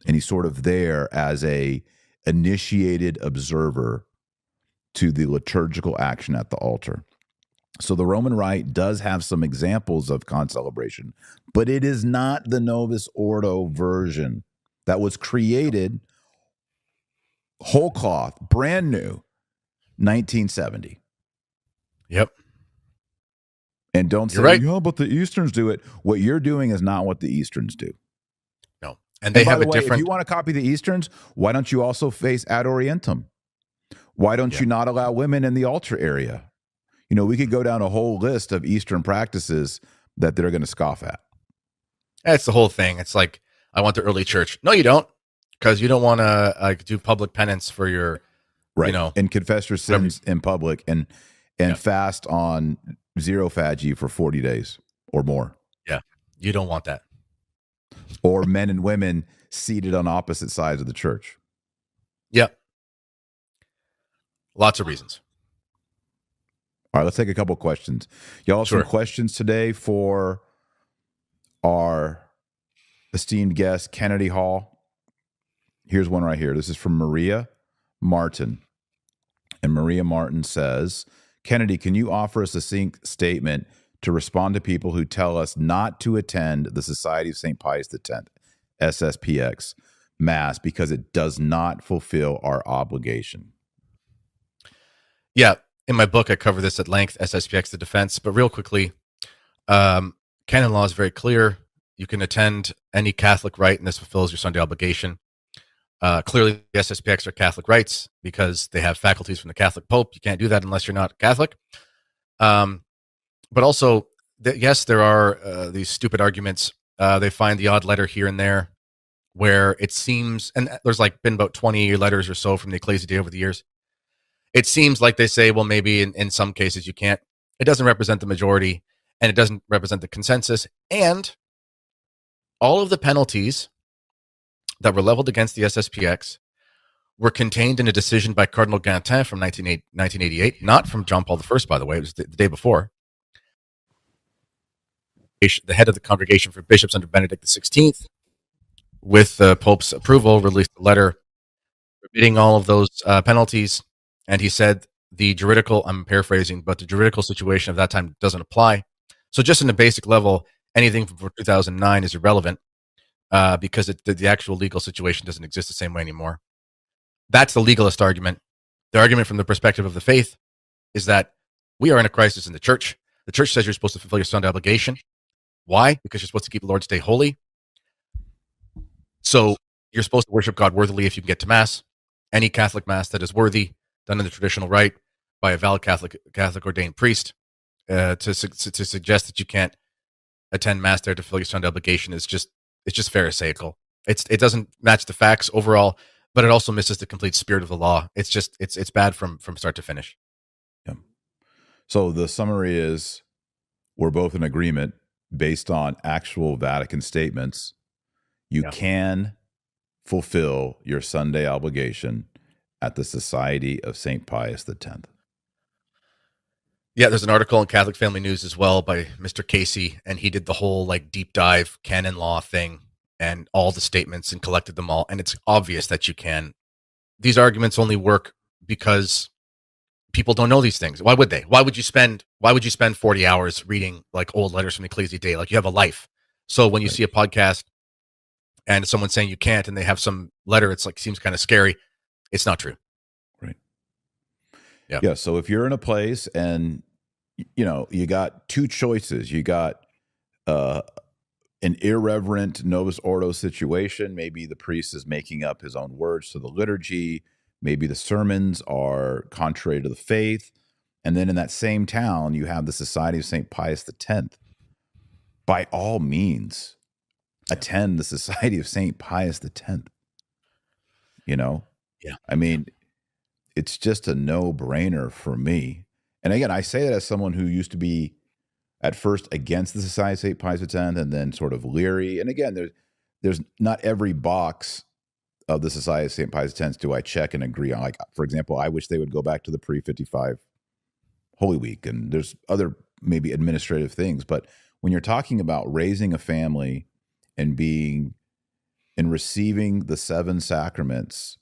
And he's sort of there as a initiated observer to the liturgical action at the altar. So the Roman Rite does have some examples of concelebration, but it is not the Novus Ordo version that was created whole cloth, brand new, 1970. Yep. And don't say, right. yeah, but the Easterns do it. What you're doing is not what the Easterns do. No. And they by have the a way, different. If you want to copy the Easterns, why don't you also face Ad Orientem? Why don't you not allow women in the altar area? You know, we could go down a whole list of Eastern practices that they're going to scoff at. That's the whole thing. It's like, I want the early church. No, you don't, because you don't want to do public penance for your, right, and confess your sins in public and fast on zero fagi for 40 days or more. Yeah, you don't want that. Or men and women seated on opposite sides of the church. Yep. Lots of reasons. All right, let's take a couple questions. Y'all have some questions today for our esteemed guest, Kennedy Hall. Here's one right here. This is from Maria Martin. And Maria Martin says, Kennedy, can you offer a succinct statement to respond to people who tell us not to attend the Society of St. Pius X, SSPX, Mass because it does not fulfill our obligation? Yeah. In my book, I cover this at length, SSPX, the defense. But real quickly, canon law is very clear. You can attend any Catholic rite, and this fulfills your Sunday obligation. Clearly, the SSPX are Catholic rites because they have faculties from the Catholic Pope. You can't do that unless you're not Catholic. But also, yes, there are these stupid arguments. They find the odd letter here and there where it seems, and there's like been about 20 letters or so from the Ecclesia Dei over the years. It seems like they say, well, maybe in some cases you can't. It doesn't represent the majority, and it doesn't represent the consensus. And all of the penalties that were leveled against the SSPX were contained in a decision by Cardinal Gantin from 1988, not from John Paul I, by the way. It was the day before. The head of the Congregation for Bishops under Benedict XVI, with the Pope's approval, released a letter forbidding all of those penalties. And he said the juridical, I'm paraphrasing, but the juridical situation of that time doesn't apply. So just in a basic level, anything from 2009 is irrelevant because the actual legal situation doesn't exist the same way anymore. That's the legalist argument. The argument from the perspective of the faith is that we are in a crisis in the church. The church says you're supposed to fulfill your Sunday obligation. Why? Because you're supposed to keep the Lord's Day holy. So you're supposed to worship God worthily if you can get to Mass. Any Catholic Mass that is worthy, done in the traditional rite by a valid Catholic ordained priest, to suggest that you can't attend Mass there to fulfill your Sunday obligation is just, it's just pharisaical. It doesn't match the facts overall. but it also misses the complete spirit of the law. It's just it's bad from start to finish. Yeah. So the summary is we're both in agreement based on actual Vatican statements. You can fulfill your Sunday obligation at the Society of St. Pius X. Yeah, there's an article in Catholic Family News as well by Mr. Casey, and he did the whole like deep dive canon law thing and all the statements and collected them all. And it's obvious that you can. These arguments only work because people don't know these things. Why would they? Why would you spend 40 hours reading like old letters from the Ecclesia Dei? Like you have a life. So when you see a podcast and someone's saying you can't and they have some letter, it's like seems kind of scary. It's not true. Right. Yeah. Yeah. So if you're in a place and you got two choices, you got an irreverent Novus Ordo situation. Maybe the priest is making up his own words to the liturgy. Maybe the sermons are contrary to the faith. And then in that same town, you have the Society of St. Pius X. By all means, attend the Society of St. Pius X. Yeah. I mean, it's just a no-brainer for me. And again, I say that as someone who used to be at first against the Society of St. Pius X and then sort of leery. And again, there's not every box of the Society of St. Pius X do I check and agree on. Like, for example, I wish they would go back to the pre-55 Holy Week. And there's other maybe administrative things. But when you're talking about raising a family and receiving the 7 sacraments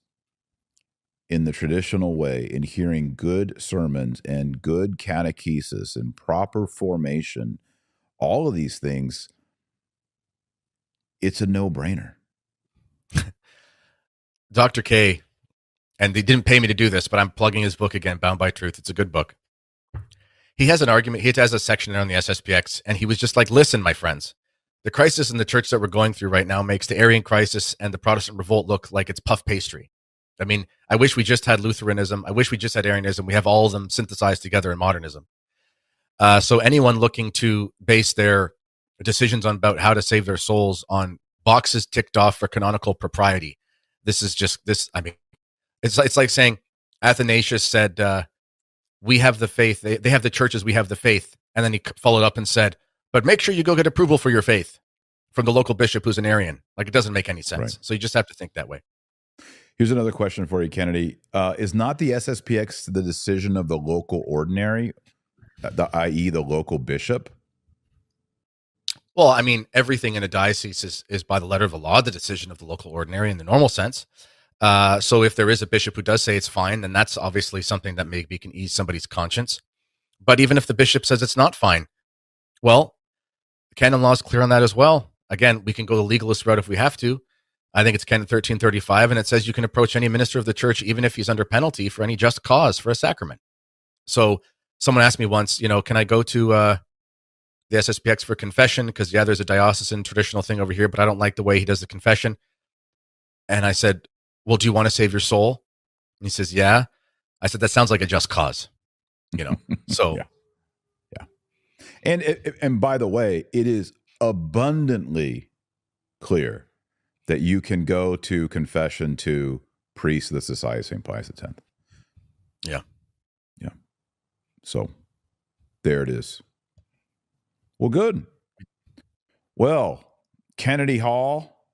in the traditional way and hearing good sermons and good catechesis and proper formation, all of these things, it's a no-brainer. Dr. K, and they didn't pay me to do this, but I'm plugging his book again, Bound by Truth. It's a good book. He has an argument. He has a section on the SSPX, and he was just like, listen, my friends, the crisis in the church that we're going through right now makes the Arian crisis and the Protestant revolt look like it's puff pastry. I mean, I wish we just had Lutheranism. I wish we just had Arianism. We have all of them synthesized together in modernism. So anyone looking to base their decisions on about how to save their souls on boxes ticked off for canonical propriety, this is just this. I mean, it's like saying Athanasius said, we have the faith. They have the churches. We have the faith. And then he followed up and said, but make sure you go get approval for your faith from the local bishop who's an Arian. Like, it doesn't make any sense. Right. So you just have to think that way. Here's another question for you, Kennedy. Is not the SSPX the decision of the local ordinary, i.e. the local bishop? Well, I mean, everything in a diocese is by the letter of the law, the decision of the local ordinary in the normal sense. So if there is a bishop who does say it's fine, then that's obviously something that maybe can ease somebody's conscience. But even if the bishop says it's not fine, well, the canon law is clear on that as well. Again, we can go the legalist route if we have to. I think it's Canon 1335, and it says you can approach any minister of the church, even if he's under penalty, for any just cause for a sacrament. So someone asked me once, can I go to the SSPX for confession? Because, there's a diocesan traditional thing over here, but I don't like the way he does the confession. And I said, well, do you want to save your soul? And he says, yeah. I said, that sounds like a just cause, so. Yeah. And by the way, it is abundantly clear that you can go to confession to priests of the Society of St. Pius X. Yeah. Yeah. So there it is. Well, good. Well, Kennedy Hall,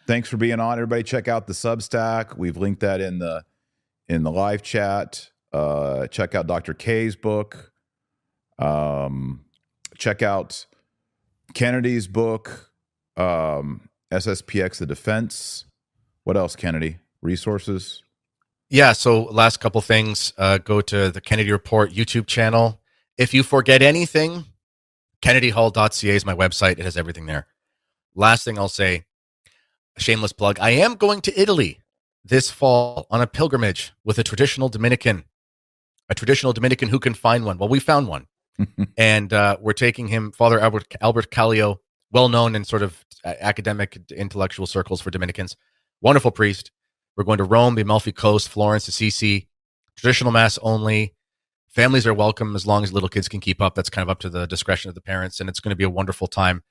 thanks for being on. Everybody check out the Substack. We've linked that in the live chat. Check out Dr. K's book. Check out Kennedy's book, SSPX, The Defense. What else, Kennedy? Resources? Yeah, so last couple things. Go to the Kennedy Report YouTube channel. If you forget anything, kennedyhall.ca is my website. It has everything there. Last thing I'll say, a shameless plug. I am going to Italy this fall on a pilgrimage with a traditional Dominican who can find one. Well, we found one. And we're taking him, Father Albert Callio, well known in sort of academic intellectual circles for Dominicans. Wonderful priest. We're going to Rome, the Amalfi Coast, Florence, Assisi. Traditional mass only. Families are welcome as long as little kids can keep up. That's kind of up to the discretion of the parents, and it's going to be a wonderful time.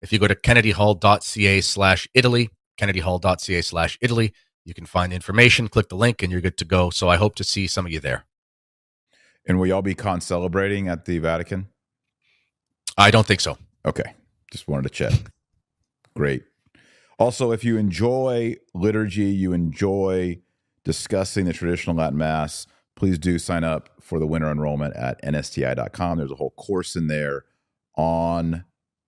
If you go to kennedyhall.ca/Italy, kennedyhall.ca/Italy, You can find the information, click the link, and you're good to go. So I hope to see some of you there. And will y'all be concelebrating at the Vatican? I don't think so. Okay. Just wanted to check. Great. Also, if you enjoy liturgy, you enjoy discussing the traditional Latin Mass, please do sign up for the winter enrollment at nsti.com. There's a whole course in there on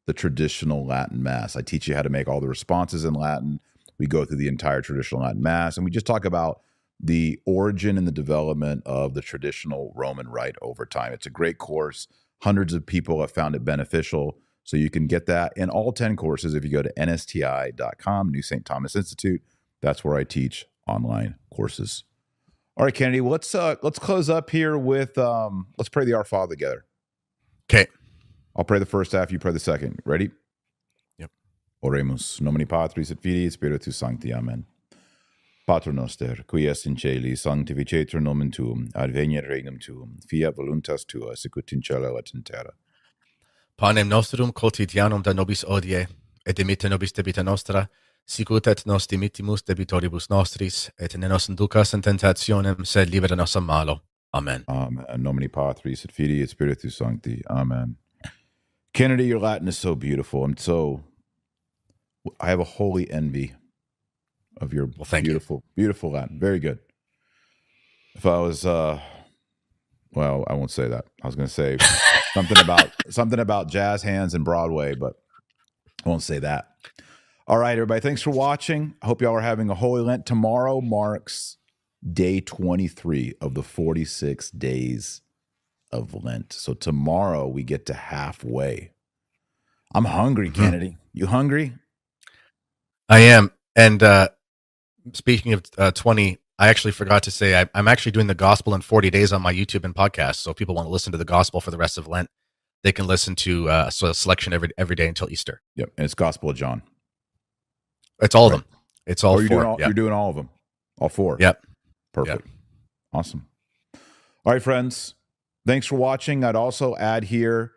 the traditional Latin Mass. I teach you how to make all the responses in Latin. We go through the entire traditional Latin Mass, and we just talk about the origin and the development of the traditional Roman Rite over time. It's a great course. Hundreds of people have found it beneficial. So you can get that in all 10 courses if you go to nsti.com, New St. Thomas Institute. That's where I teach online courses. All right, Kennedy, let's close up here with let's pray the Our Father together. Okay. I'll pray the first half, you pray the second. Ready? Yep. Oremus. Nomini Patris et Filii et Spiritus Sancti. Amen. Pater noster, qui est in caeli, sanctificetur nomen tuum, adveniat regnum tuum, fiat voluntas tua, sicut in cielo et in terra. Panem nostrum quotidianum da nobis odie, et dimitte nobis debita nostra, sicut et nos dimittimus debitoribus nostris, et ne nos inducas in tentationem, sed libera nos a malo. Amen. Amen. Nomini Patris et Filii et Spiritus Sancti. Amen. Kennedy, your Latin is so beautiful. I have a holy envy of your beautiful Latin. Very good. If I was, well, I won't say that. I was going to say something about jazz hands and Broadway, but I won't say that. All right, everybody. Thanks for watching. I hope y'all are having a Holy Lent. Tomorrow marks day 23 of the 46 days of Lent. So tomorrow we get to halfway. I'm hungry, Kennedy. You hungry? I am. And speaking of 20, I actually forgot to say I'm actually doing the gospel in 40 days on my YouTube and podcast. So if people want to listen to the gospel for the rest of Lent, they can listen to a selection every day until Easter. Yep. And it's Gospel of John. It's all of them. It's all four. You're doing all of them. All four. Yep. Perfect. Yep. Awesome. All right, friends. Thanks for watching. I'd also add here,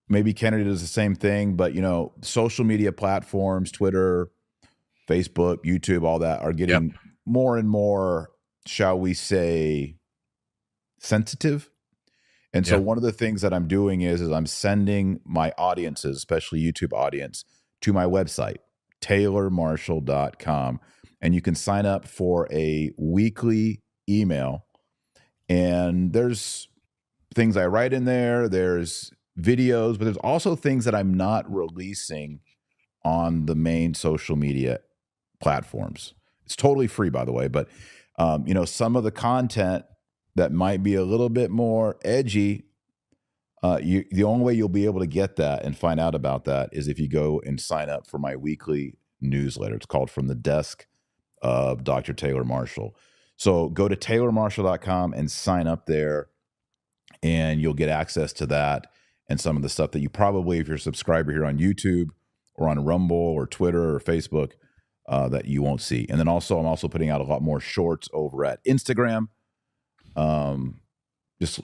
maybe Kennedy does the same thing, but social media platforms, Twitter, Facebook, YouTube, all that are getting more and more, shall we say, sensitive. And so one of the things that I'm doing is I'm sending my audiences, especially YouTube audience, to my website, taylormarshall.com. And you can sign up for a weekly email. And there's things I write in there. There's videos, but there's also things that I'm not releasing on the main social media platforms. It's totally free, by the way, but some of the content that might be a little bit more edgy, the only way you'll be able to get that and find out about that is if you go and sign up for my weekly newsletter. It's called From the Desk of Dr. Taylor Marshall. So go to taylormarshall.com and sign up there, and you'll get access to that and some of the stuff that you probably, if you're a subscriber here on YouTube or on Rumble or Twitter or Facebook, that you won't see. And then also, I'm also putting out a lot more shorts over at Instagram. Just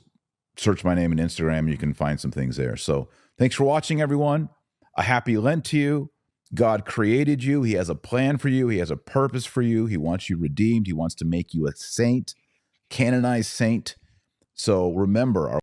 search my name in Instagram and you can find some things there. So thanks for watching, everyone. A happy Lent to you. God created you. He has a plan for you. He has a purpose for you. He wants you redeemed. He wants to make you a saint, canonized saint. So remember, our